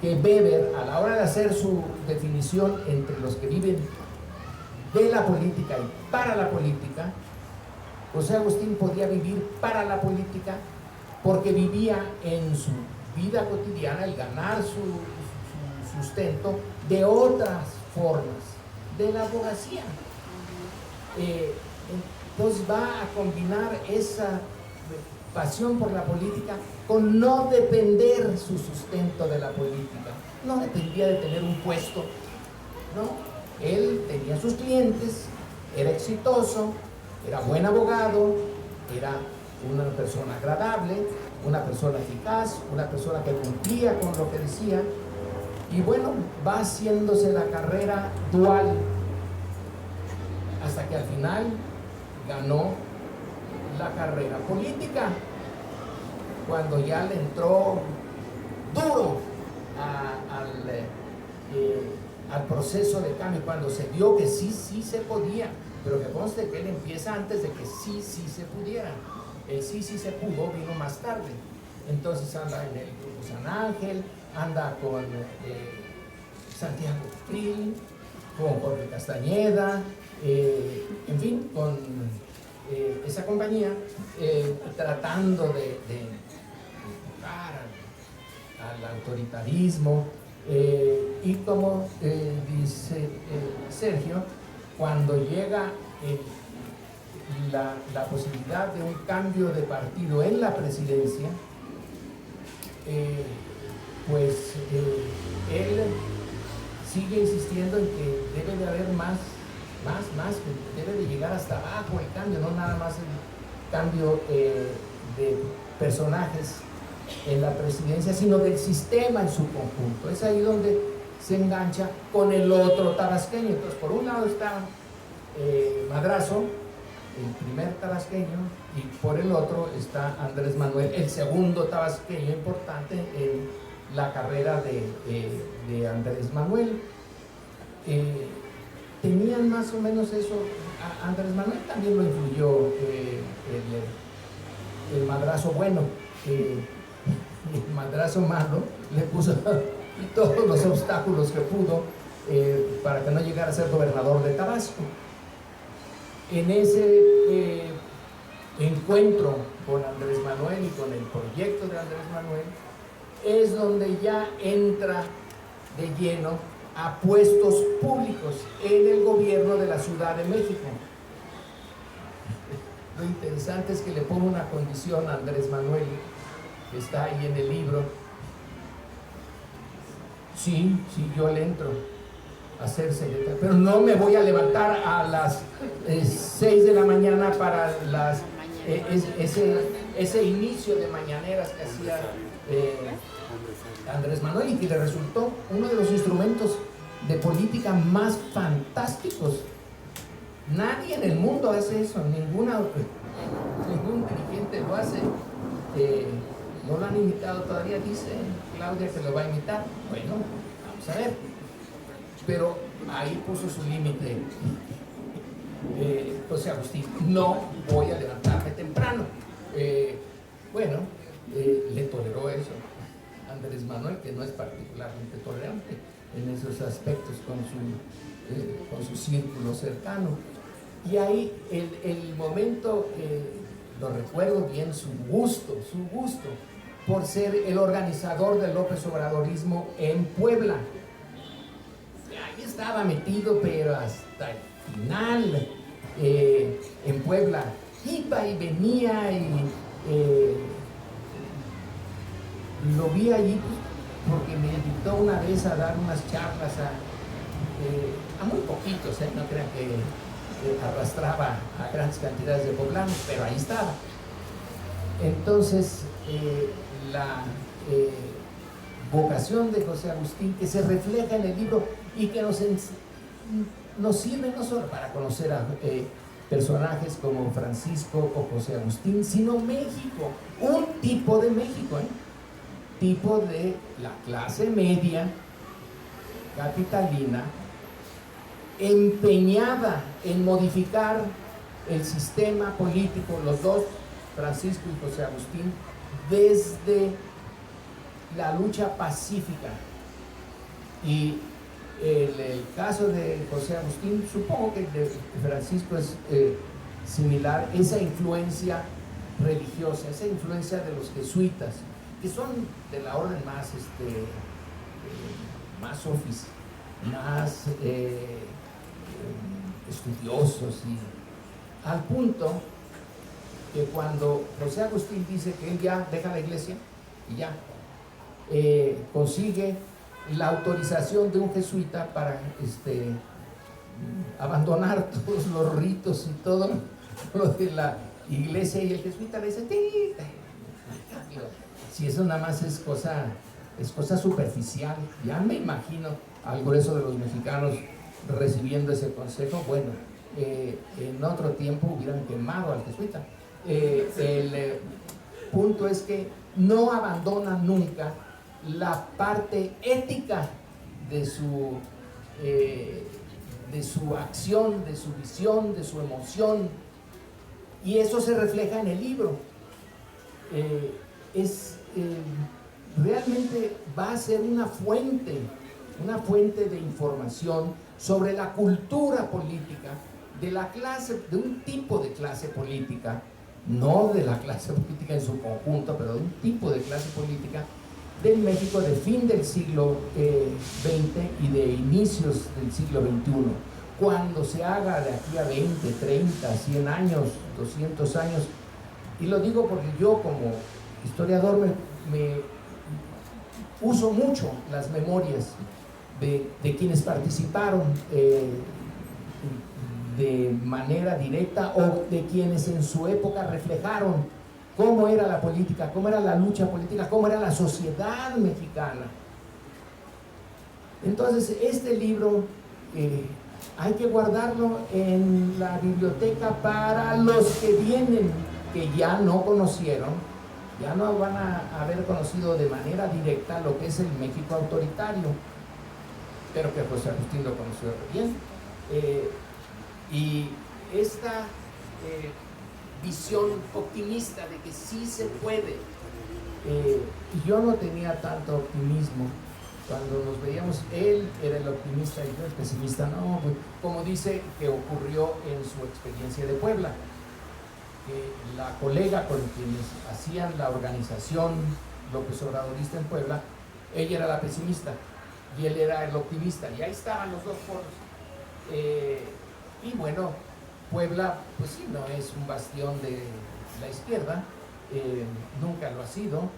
que Weber, a la hora de hacer su definición entre los que viven de la política y para la política, José Agustín podía vivir para la política porque vivía en su vida cotidiana el ganar su sustento de otras formas, de la abogacía. Entonces va a combinar esa pasión por la política con no depender su sustento de la política. No dependía de tener un puesto, no. Él tenía sus clientes, era exitoso, era buen abogado, era una persona agradable, una persona eficaz, una persona que cumplía con lo que decía, y bueno, va haciéndose la carrera dual hasta que al final ganó la carrera política, cuando ya le entró duro al proceso de cambio, cuando se vio que sí se podía, pero que conste que él empieza antes de que sí se pudiera. El sí se pudo vino más tarde. Entonces anda en el grupo San Ángel, anda con Santiago Krill, con Jorge Castañeda, en fin, con esa compañía, tratando de empujar al autoritarismo, y como dice Sergio, cuando llega la posibilidad de un cambio de partido en la presidencia, pues él sigue insistiendo en que debe de haber más, que debe de llegar hasta abajo el cambio, no nada más el cambio de personajes en la presidencia, sino del sistema en su conjunto. Es ahí donde se engancha con el otro tabasqueño. Entonces, por un lado está Madrazo, el primer tabasqueño, y por el otro está Andrés Manuel, el segundo tabasqueño importante en la carrera de Andrés Manuel. Tenían más o menos eso. A Andrés Manuel también lo influyó el Madrazo bueno. El Madrazo malo le puso todos los obstáculos que pudo para que no llegara a ser gobernador de Tabasco. En ese encuentro con Andrés Manuel y con el proyecto de Andrés Manuel es donde ya entra de lleno a puestos públicos en el gobierno de la Ciudad de México. Lo interesante es que le pone una condición a Andrés Manuel, que está ahí en el libro. Sí, yo le entro a ser secretario, pero no me voy a levantar a las 6 de la mañana para ese inicio de mañaneras que hacía Andrés Manuel, y que le resultó uno de los instrumentos de política más fantásticos. Nadie en el mundo hace eso, ningún dirigente lo hace. No lo han imitado todavía, dice Claudia que lo va a imitar. Bueno, vamos a ver. Pero ahí puso su límite José Agustín: no voy a levantarme temprano. Bueno, le toleró eso Andrés Manuel, que no es particularmente tolerante en esos aspectos con su círculo cercano. Y ahí el momento, lo recuerdo bien, su gusto por ser el organizador del López Obradorismo en Puebla. Ahí estaba metido, pero hasta el final, en Puebla. Iba y venía, y lo vi allí porque me invitó una vez a dar unas charlas a muy poquitos, no crean que arrastraba a grandes cantidades de poblanos, pero ahí estaba. Entonces, la vocación de José Agustín, que se refleja en el libro y que nos sirve no solo para conocer a personajes como Francisco o José Agustín, sino México, un tipo de México, tipo de la clase media capitalina, empeñada en modificar el sistema político, los dos, Francisco y José Agustín, desde la lucha pacífica. Y el caso de José Agustín, supongo que el de Francisco es similar, esa influencia religiosa, esa influencia de los jesuitas, que son de la orden más sofis, más estudiosos, y al punto que cuando José Agustín dice que él ya deja la iglesia y ya consigue la autorización de un jesuita para abandonar todos los ritos y todo lo de la iglesia, y el jesuita le dice: si eso nada más es cosa superficial. Ya me imagino al grueso de los mexicanos recibiendo ese consejo. Bueno, en otro tiempo hubieran quemado al jesuita. El punto es que no abandona nunca la parte ética de su acción, de su visión, de su emoción, y eso se refleja en el libro. realmente va a ser una fuente de información sobre la cultura política de la clase, de un tipo de clase política, no de la clase política en su conjunto, pero de un tipo de clase política del México de fin del siglo XX y de inicios del siglo XXI. Cuando se haga de aquí a 20, 30, 100 años, 200 años, y lo digo porque yo como historiador me uso mucho las memorias de quienes participaron de manera directa o de quienes en su época reflejaron cómo era la política, cómo era la lucha política, cómo era la sociedad mexicana. Entonces, este libro hay que guardarlo en la biblioteca para los que vienen, que ya no conocieron, ya no van a haber conocido de manera directa lo que es el México autoritario, pero que José Agustín lo conoció bien. Y esta visión optimista de que sí se puede, y yo no tenía tanto optimismo cuando nos veíamos. Él era el optimista y yo el pesimista. No, pues, como dice que ocurrió en su experiencia de Puebla, que la colega con quienes hacían la organización López Obradorista en Puebla, ella era la pesimista y él era el optimista, y ahí estaban los dos foros. Y bueno, Puebla, pues sí, no es un bastión de la izquierda, nunca lo ha sido.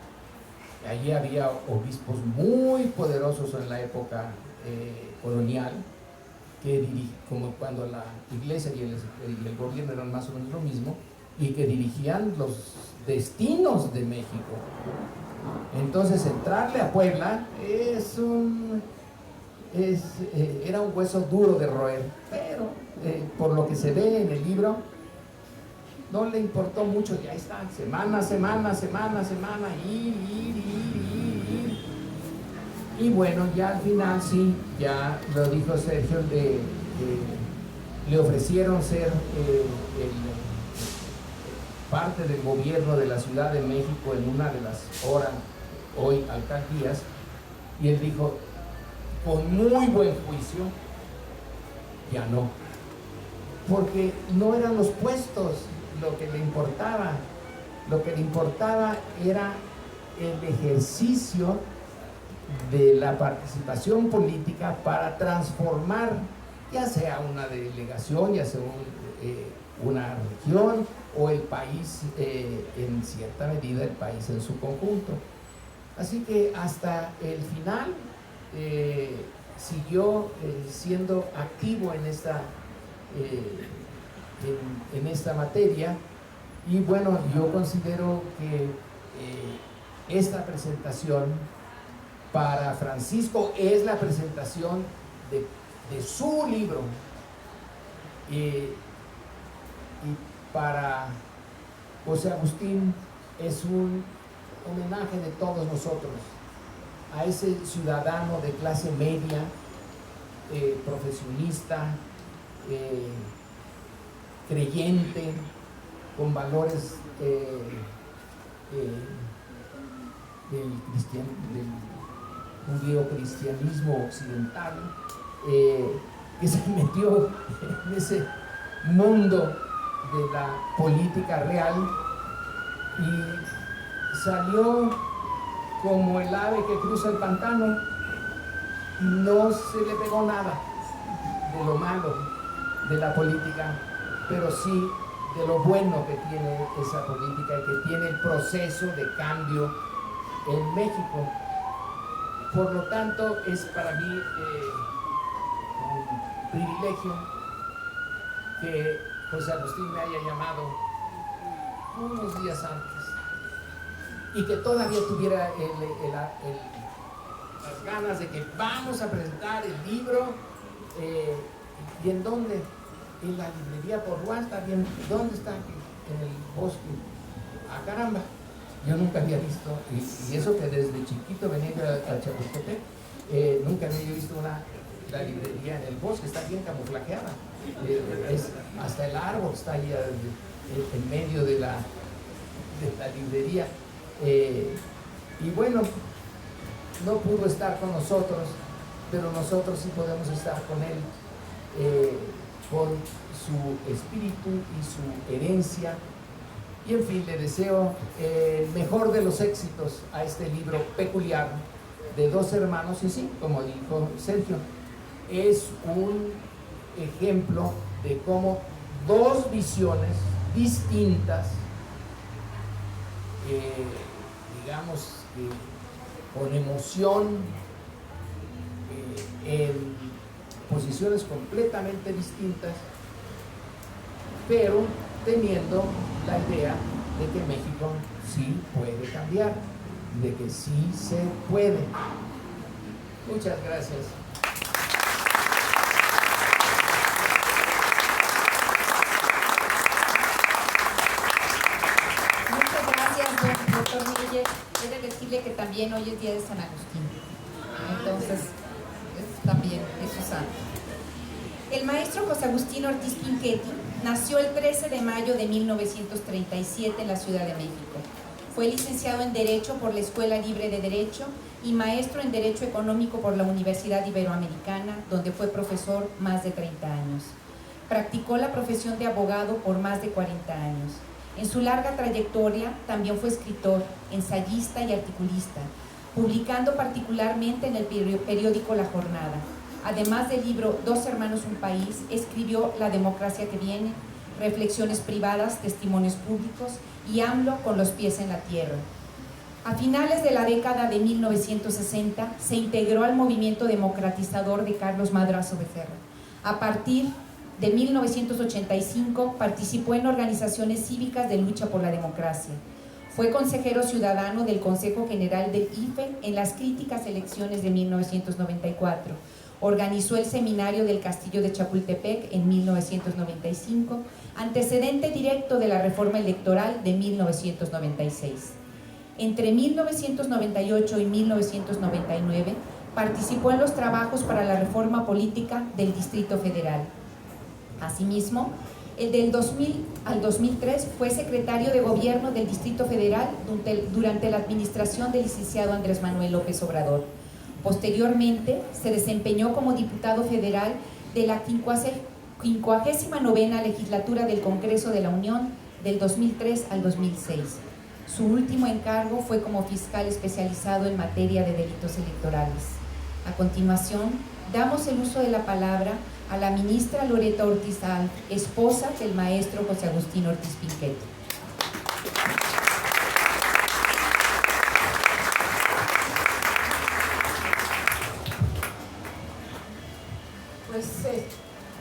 Allí había obispos muy poderosos en la época colonial, que como cuando la iglesia y el gobierno eran más o menos lo mismo, y que dirigían los destinos de México. Entonces, entrarle a Puebla era un hueso duro de roer, pero por lo que se ve en el libro, no le importó mucho, y ahí está, semana, ir. Y bueno, ya al final sí, ya lo dijo Sergio, le ofrecieron ser parte del gobierno de la Ciudad de México en una de las hoy alcaldías, y él dijo, con muy buen juicio, ya no, porque no eran los puestos lo que le importaba era el ejercicio de la participación política para transformar, ya sea una delegación, ya sea una región o el país, en cierta medida el país en su conjunto. Así que hasta el final siguió siendo activo en esta materia. Y bueno, yo considero que esta presentación para Francisco es la presentación de su libro, y para José Agustín es un homenaje de todos nosotros a ese ciudadano de clase media, profesionista, creyente, con valores del judío-cristianismo occidental, que se metió en ese mundo de la política real y salió como el ave que cruza el pantano. No se le pegó nada de lo malo de la política, pero sí de lo bueno que tiene esa política y que tiene el proceso de cambio en México. Por lo tanto, es para mí un privilegio que José Agustín me haya llamado unos días antes y que todavía tuviera las ganas de que vamos a presentar el libro. ¿Y en dónde? En la librería Porruá. Está bien. ¿Dónde está? En el bosque. ¡Ah, caramba! Yo nunca había visto, y eso que desde chiquito venía a Chapultepec, nunca había visto la librería en el bosque. Está bien camuflajeada. Hasta el árbol está ahí en medio de de la librería. Y bueno, no pudo estar con nosotros, pero nosotros sí podemos estar con él, con su espíritu y su herencia. Y en fin, le deseo el mejor de los éxitos a este libro peculiar de dos hermanos. Y sí, como dijo Sergio, es un ejemplo de cómo dos visiones distintas, digamos, con emoción, en posiciones completamente distintas, pero teniendo la idea de que México sí puede cambiar, de que sí se puede. Muchas gracias.
Muchas gracias, doctor Miller. He de decirle que también hoy es día de San Agustín. Entonces, también es su santo. El maestro José Agustín Ortiz Pinchetti nació el 13 de mayo de 1937 en la Ciudad de México. Fue licenciado en Derecho por la Escuela Libre de Derecho y maestro en Derecho Económico por la Universidad Iberoamericana, donde fue profesor más de 30 años. Practicó la profesión de abogado por más de 40 años. En su larga trayectoria también fue escritor, ensayista y articulista, publicando particularmente en el periódico La Jornada. Además del libro Dos hermanos, un país, escribió La democracia que viene, Reflexiones privadas, Testimonios públicos y AMLO con los pies en la tierra. A finales de la década de 1960 se integró al movimiento democratizador de Carlos Madrazo Becerra. A partir de 1985 participó en organizaciones cívicas de lucha por la democracia. Fue consejero ciudadano del Consejo General del IFE en las críticas elecciones de 1994. Organizó el seminario del Castillo de Chapultepec en 1995, antecedente directo de la reforma electoral de 1996. Entre 1998 y 1999 participó en los trabajos para la reforma política del Distrito Federal. Asimismo, del 2000 al 2003 fue secretario de Gobierno del Distrito Federal durante la administración del licenciado Andrés Manuel López Obrador. Posteriormente, se desempeñó como diputado federal de la 59ª legislatura del Congreso de la Unión del 2003 al 2006. Su último encargo fue como fiscal especializado en materia de delitos electorales. A continuación, damos el uso de la palabra a la ministra Loretta Ortiz Alf, esposa del maestro José Agustín Ortiz Pinchetti.
Pues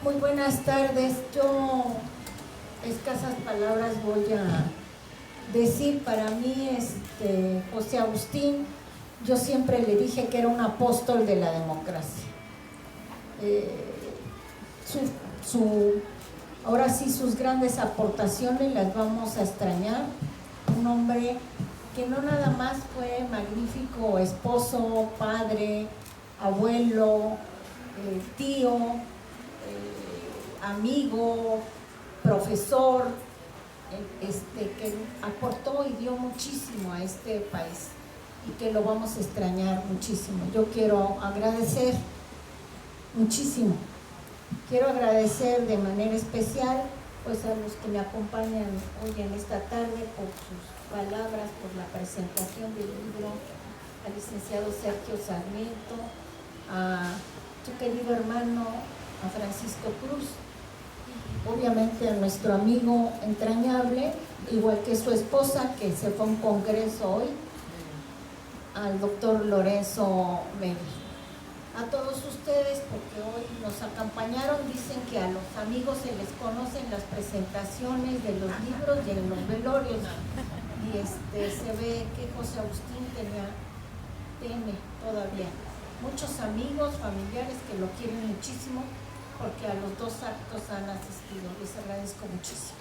muy buenas tardes. Yo escasas palabras voy a decir. Para mí, José Agustín, yo siempre le dije que era un apóstol de la democracia. Ahora sí, sus grandes aportaciones las vamos a extrañar. Un hombre que no nada más fue magnífico esposo, padre, abuelo, tío, amigo, profesor, que aportó y dio muchísimo a este país y que lo vamos a extrañar muchísimo. Yo quiero agradecer muchísimo. Quiero agradecer de manera especial pues a los que me acompañan hoy en esta tarde por sus palabras, por la presentación del libro, al licenciado Sergio Sarmiento, a su querido hermano, a Francisco Cruz, obviamente a nuestro amigo entrañable, igual que su esposa, que se fue a un congreso hoy, al doctor Lorenzo Mery. A todos ustedes, porque hoy nos acompañaron, dicen que a los amigos se les conocen las presentaciones de los libros y en los velorios, y se ve que José Agustín tiene todavía muchos amigos, familiares que lo quieren muchísimo, porque a los dos actos han asistido. Les agradezco muchísimo.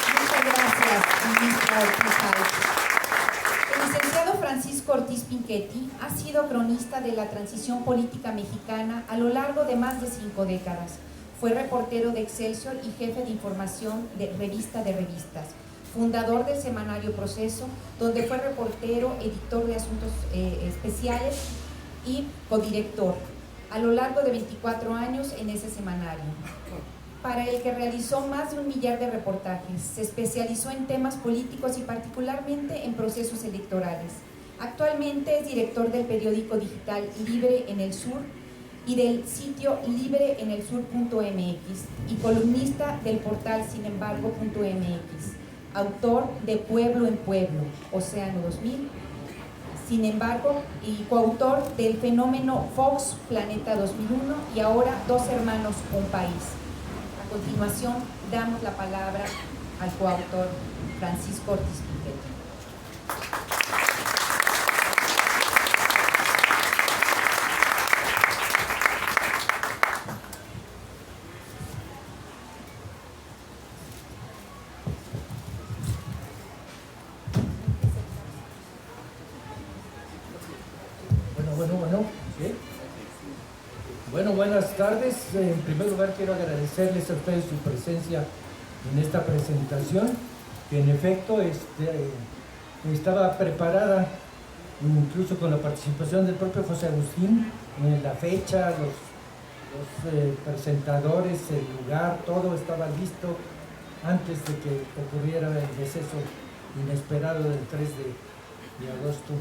Muchas gracias, ministra Ortiz Alf. El licenciado Francisco Ortiz Pinchetti ha sido cronista de la transición política mexicana a lo largo de más de 5 décadas. Fue reportero de Excelsior y jefe de información de Revista de Revistas. Fundador del semanario Proceso, donde fue reportero, editor de asuntos especiales y codirector, a lo largo de 24 años en ese semanario, para el que realizó más de 1 millar de reportajes. Se especializó en temas políticos y particularmente en procesos electorales. Actualmente es director del periódico digital Libre en el Sur y del sitio libreenelsur.mx y columnista del portal sinembargo.mx, autor de Pueblo en Pueblo, Océano 2000, Sin embargo, y coautor del fenómeno Fox Planeta 2001 y ahora Dos Hermanos, un País. A continuación, damos la palabra al coautor Francisco Ortiz Pinchetti.
¿sí? Bueno, buenas tardes. En primer lugar quiero agradecerles a ustedes su presencia en esta presentación, que en efecto estaba preparada incluso con la participación del propio José Agustín, la fecha, los presentadores, el lugar, todo estaba listo antes de que ocurriera el deceso inesperado del 3 de agosto.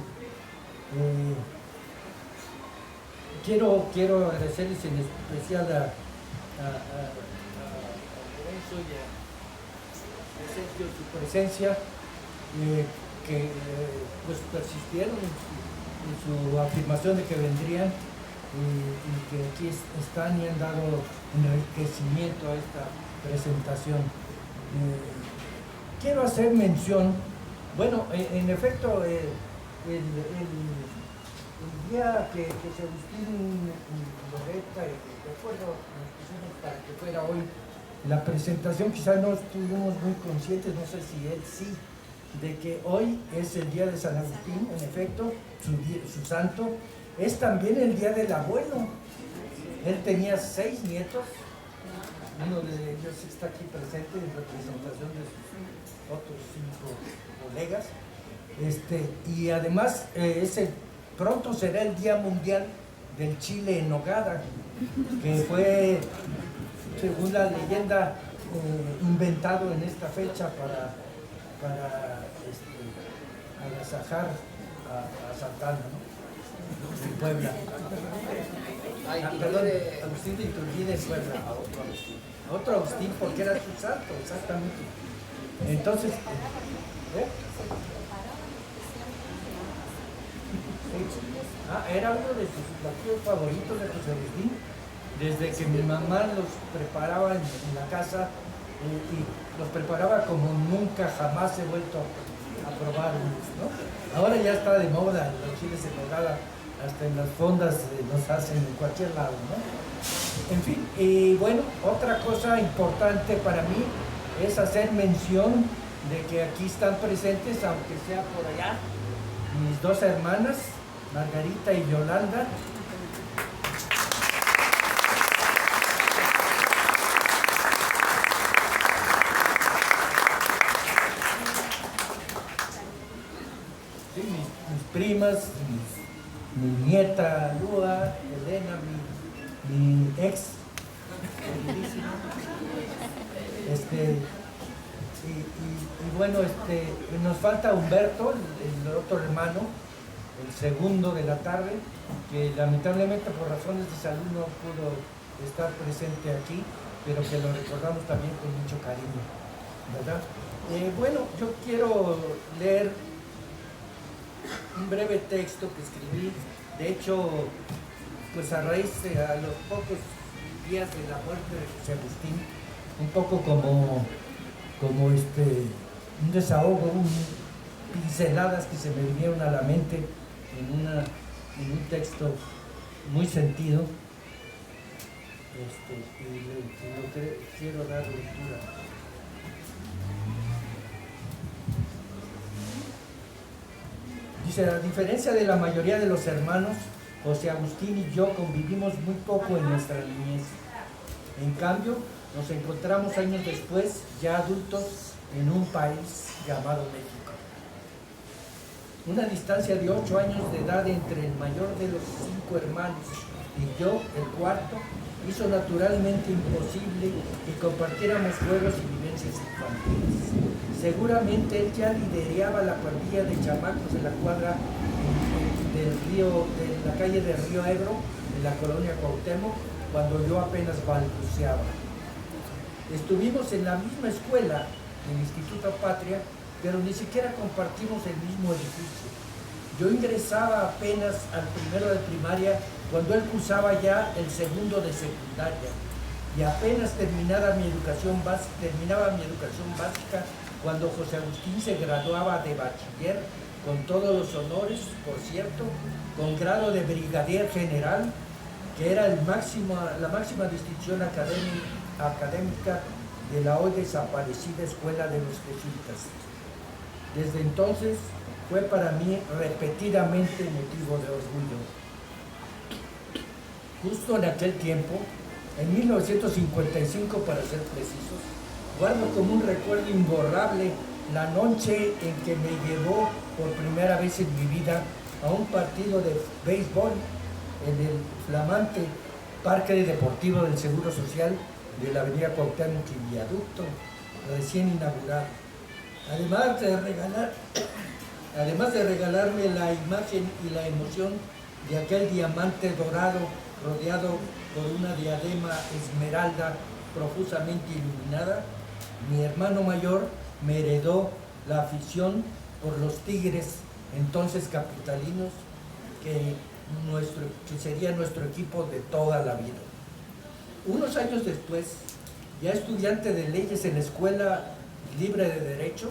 Quiero agradecerles en especial a Lorenzo y a Sergio su presencia, que pues persistieron en su afirmación de que vendrían y que aquí están y han dado enriquecimiento a esta presentación. Quiero hacer mención, bueno, en efecto, el día que José Agustín Loretta y de acuerdo nos pusimos para que fuera hoy la presentación, quizás no estuvimos muy conscientes, no sé si él sí, de que hoy es el día de San Agustín, en efecto, su santo. Es también el día del abuelo. Él tenía 6 nietos, uno de ellos está aquí presente en representación de sus otros 5 colegas, y además pronto será el Día Mundial del Chile en Nogada, que fue, según la leyenda, inventado en esta fecha para agasajar a Santana, ¿no? En Puebla. Perdón, Agustín de Iturbide en Puebla, a otro Agustín, porque era su santo, exactamente. Entonces, era uno de sus platillos favoritos de José Agustín, desde que mi mamá los preparaba en la casa, y los preparaba como nunca jamás he vuelto a probar, ¿no? Ahora ya está de moda los chiles en nogada, hasta en las fondas los hacen en cualquier lado, ¿no? En fin, y bueno, otra cosa importante para mí es hacer mención de que aquí están presentes, aunque sea por allá, mis 2 hermanas, Margarita y Yolanda. Sí, mis primas, mi nieta Lua, Elena, mi ex, y bueno, nos falta Humberto, el otro hermano, el segundo de la tarde, que lamentablemente por razones de salud no pudo estar presente aquí, pero que lo recordamos también con mucho cariño, ¿verdad? Bueno, yo quiero leer un breve texto que escribí, de hecho, pues a raíz a los pocos días de la muerte de José Agustín, un poco como un desahogo, pinceladas que se me vinieron a la mente en un texto muy sentido, y quiero dar lectura. Dice: a diferencia de la mayoría de los hermanos, José Agustín y yo convivimos muy poco en nuestra niñez.
En cambio, nos encontramos años después, ya adultos, en un país llamado México. Una distancia de 8 años de edad entre el mayor de los 5 hermanos y yo, el cuarto, hizo naturalmente imposible que compartiéramos juegos y vivencias infantiles. Seguramente él ya lideraba la pandilla de chamacos de la cuadra de la calle del Río Ebro, en la colonia Cuauhtémoc, cuando yo apenas balbuceaba. Estuvimos en la misma escuela, el Instituto Patria, pero ni siquiera compartimos el mismo edificio. Yo ingresaba apenas al primero de primaria cuando él cursaba ya el segundo de secundaria, y apenas terminaba mi educación básica cuando José Agustín se graduaba de bachiller con todos los honores, por cierto, con grado de brigadier general, que era la máxima distinción académica de la hoy desaparecida Escuela de los Jesuitas. Desde entonces fue para mí repetidamente motivo de orgullo. Justo en aquel tiempo, en 1955 para ser precisos, guardo como un recuerdo imborrable la noche en que me llevó por primera vez en mi vida a un partido de béisbol en el flamante Parque Deportivo del Seguro Social de la avenida Cuauhtémoc y Viaducto, recién inaugurado. Además de regalarme la imagen y la emoción de aquel diamante dorado rodeado por una diadema esmeralda profusamente iluminada, mi hermano mayor me heredó la afición por los Tigres, entonces capitalinos, que sería nuestro equipo de toda la vida. Unos años después, ya estudiante de leyes en la Escuela Libre de Derecho,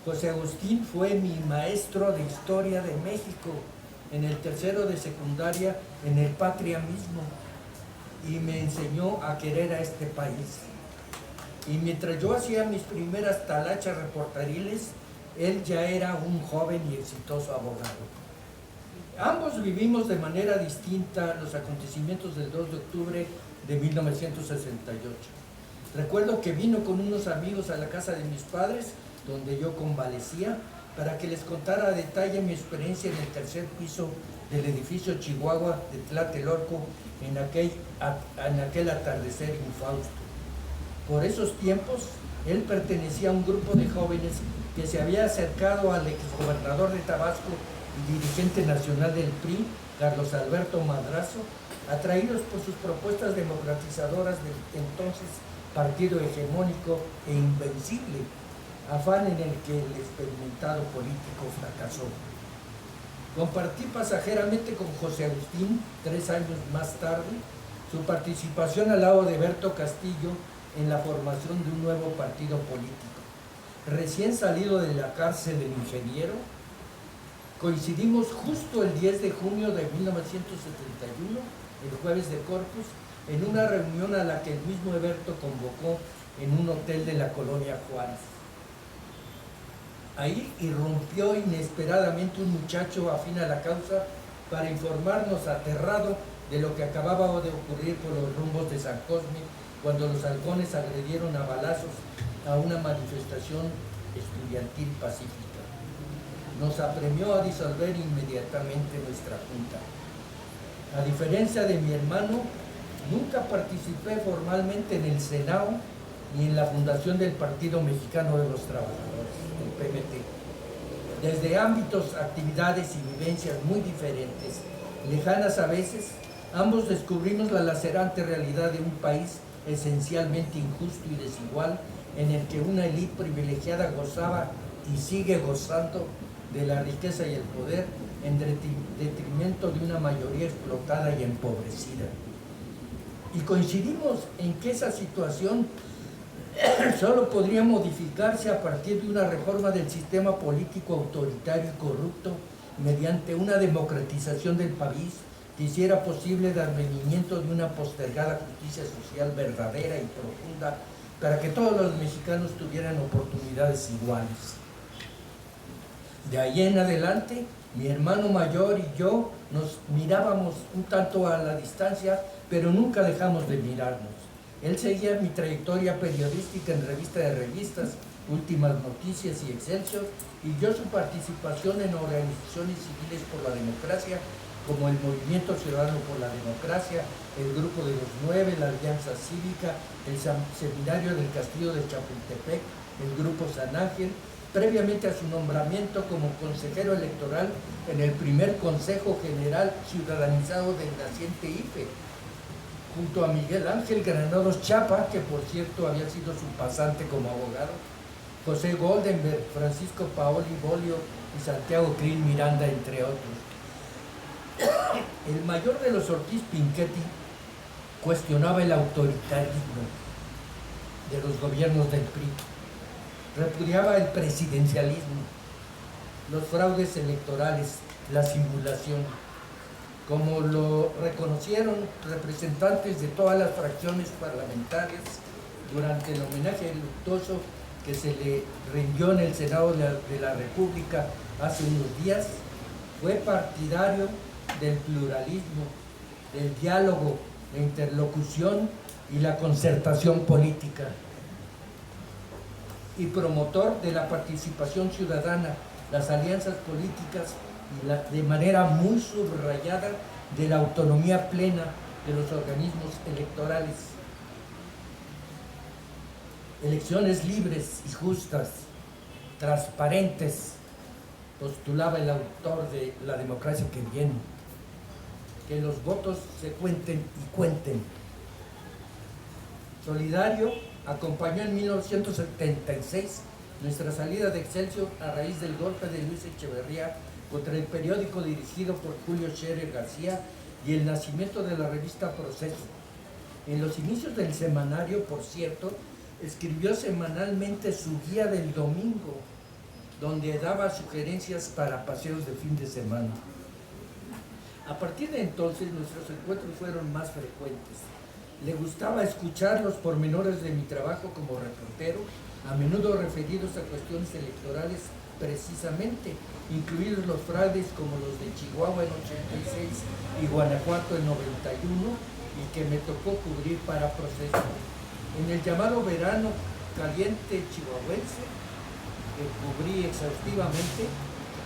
José Agustín fue mi maestro de Historia de México en el tercero de secundaria en el Patria mismo, y me enseñó a querer a este país. Y mientras yo hacía mis primeras talachas reporteriles, él ya era un joven y exitoso abogado. Ambos vivimos de manera distinta los acontecimientos del 2 de octubre de 1968. Recuerdo que vino con unos amigos a la casa de mis padres, donde yo convalecía, para que les contara a detalle mi experiencia en el tercer piso del edificio Chihuahua de Tlatelolco en aquel atardecer infausto. Por esos tiempos, él pertenecía a un grupo de jóvenes que se había acercado al exgobernador de Tabasco y dirigente nacional del PRI, Carlos Alberto Madrazo, atraídos por sus propuestas democratizadoras del entonces partido hegemónico e invencible, afán en el que el experimentado político fracasó. Compartí pasajeramente con José Agustín, 3 años más tarde, su participación al lado de Berto Castillo en la formación de un nuevo partido político. Recién salido de la cárcel del ingeniero, coincidimos justo el 10 de junio de 1971, el jueves de Corpus, en una reunión a la que el mismo Eberto convocó en un hotel de la colonia Juárez. Ahí irrumpió inesperadamente un muchacho afín a la causa para informarnos aterrado de lo que acababa de ocurrir por los rumbos de San Cosme, cuando los halcones agredieron a balazos a una manifestación estudiantil pacífica. Nos apremió a disolver inmediatamente nuestra junta. A diferencia de mi hermano, nunca participé formalmente en el Senado ni en la fundación del Partido Mexicano de los Trabajadores, el PMT. Desde ámbitos, actividades y vivencias muy diferentes, lejanas a veces, ambos descubrimos la lacerante realidad de un país esencialmente injusto y desigual, en el que una élite privilegiada gozaba y sigue gozando de la riqueza y el poder en detrimento de una mayoría explotada y empobrecida. Y coincidimos en que esa situación solo podría modificarse a partir de una reforma del sistema político autoritario y corrupto mediante una democratización del país que hiciera posible el advenimiento de una postergada justicia social verdadera y profunda para que todos los mexicanos tuvieran oportunidades iguales. De ahí en adelante, mi hermano mayor y yo nos mirábamos un tanto a la distancia, pero nunca dejamos de mirarnos. Él seguía mi trayectoria periodística en Revista de Revistas, Últimas Noticias y Excelsior, y yo su participación en organizaciones civiles por la democracia, como el Movimiento Ciudadano por la Democracia, el Grupo de los 9, la Alianza Cívica, el Seminario del Castillo de Chapultepec, el Grupo San Ángel, previamente a su nombramiento como consejero electoral en el primer Consejo General Ciudadanizado del naciente IFE, junto a Miguel Ángel Granados Chapa, que por cierto había sido su pasante como abogado, José Goldenberg, Francisco Paoli Bolio y Santiago Krill Miranda, entre otros. El mayor de los Ortiz Pinchetti cuestionaba el autoritarismo de los gobiernos del PRI, repudiaba el presidencialismo, los fraudes electorales, la simulación, como lo reconocieron representantes de todas las fracciones parlamentarias durante el homenaje luctuoso que se le rindió en el Senado de la República hace unos días. Fue partidario del pluralismo, del diálogo, la interlocución y la concertación política, y promotor de la participación ciudadana, las alianzas políticas y de manera muy subrayada de la autonomía plena de los organismos electorales. Elecciones libres y justas, transparentes, postulaba el autor de La democracia que viene. Que los votos se cuenten y cuenten. Solidario, acompañó en 1976 nuestra salida de Excelsior a raíz del golpe de Luis Echeverría contra el periódico dirigido por Julio Scherer García y el nacimiento de la revista Proceso. En los inicios del semanario, por cierto, escribió semanalmente su guía del domingo, donde daba sugerencias para paseos de fin de semana. A partir de entonces, nuestros encuentros fueron más frecuentes. Le gustaba escuchar los pormenores de mi trabajo como reportero, a menudo referidos a cuestiones electorales precisamente, incluidos los fraudes como los de Chihuahua en 86 y Guanajuato en 91, y que me tocó cubrir para Proceso. En el llamado verano caliente chihuahuense, que cubrí exhaustivamente,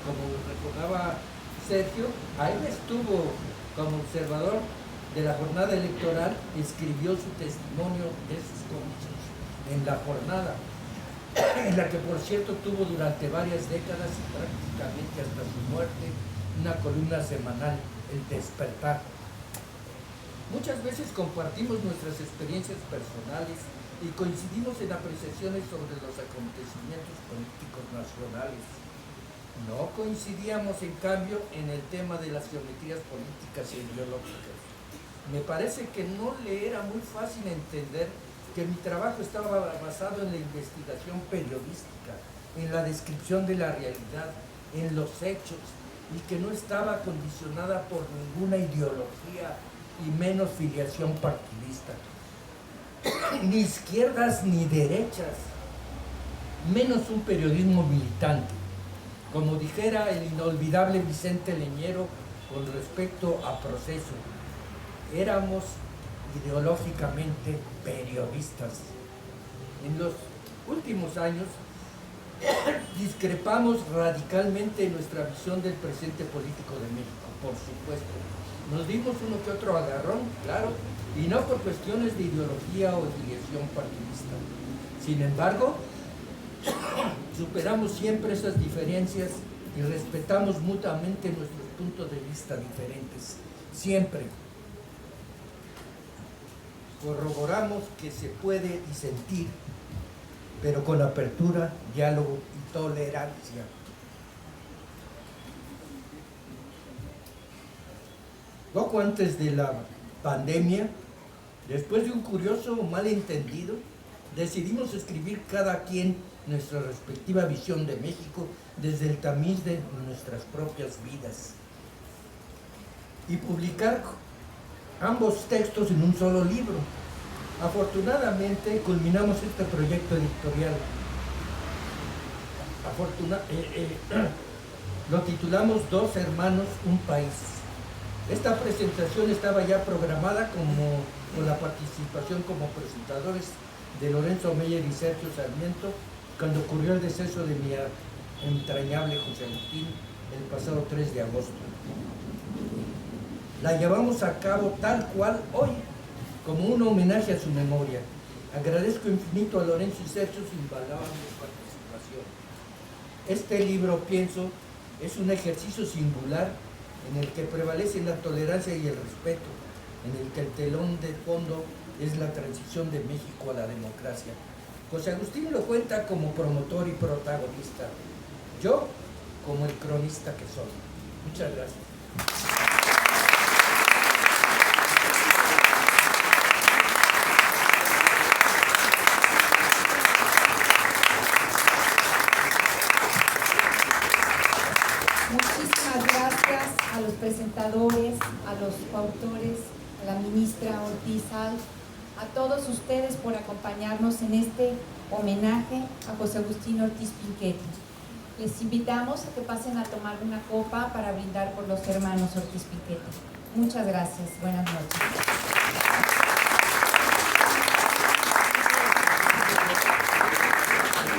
como recordaba Sergio, ahí estuvo como observador de la jornada electoral, escribió su testimonio de sus comicios en la jornada, en la que por cierto tuvo durante varias décadas y prácticamente hasta su muerte una columna semanal, El Despertar. Muchas veces compartimos nuestras experiencias personales y coincidimos en apreciaciones sobre los acontecimientos políticos nacionales. No coincidíamos, en cambio, en el tema de las geometrías políticas e ideológicas. Me parece que no le era muy fácil entender que mi trabajo estaba basado en la investigación periodística, en la descripción de la realidad, en los hechos, y que no estaba condicionada por ninguna ideología y menos filiación partidista. Ni izquierdas ni derechas, menos un periodismo militante. Como dijera el inolvidable Vicente Leñero con respecto a Proceso, éramos ideológicamente periodistas. En los últimos años discrepamos radicalmente en nuestra visión del presente político de México, por supuesto. Nos dimos uno que otro agarrón, claro, y no por cuestiones de ideología o filiación partidista. Sin embargo, superamos siempre esas diferencias y respetamos mutuamente nuestros puntos de vista diferentes. Siempre. Corroboramos que se puede disentir, pero con apertura, diálogo y tolerancia. Poco antes de la pandemia, después de un curioso malentendido, decidimos escribir cada quien nuestra respectiva visión de México desde el tamiz de nuestras propias vidas y publicar ambos textos en un solo libro. Afortunadamente culminamos este proyecto editorial. Lo titulamos Dos hermanos, un país. Esta presentación estaba ya programada como con la participación como presentadores de Lorenzo Meyer y Sergio Sarmiento cuando ocurrió el deceso de mi entrañable José Agustín el pasado 3 de agosto. La llevamos a cabo tal cual hoy, como un homenaje a su memoria. Agradezco infinito a Lorenzo y Sergio su invaluable participación. Este libro, pienso, es un ejercicio singular en el que prevalecen la tolerancia y el respeto, en el que el telón de fondo es la transición de México a la democracia. José Agustín lo cuenta como promotor y protagonista, yo como el cronista que soy. Muchas gracias.
Muchísimas gracias a los presentadores, a los coautores, a la ministra Ortiz Alf, a todos ustedes por acompañarnos en este homenaje a José Agustín Ortiz Pinchetti. Les invitamos a que pasen a tomar una copa para brindar por los hermanos Ortiz Pinchetti. Muchas gracias. Buenas noches.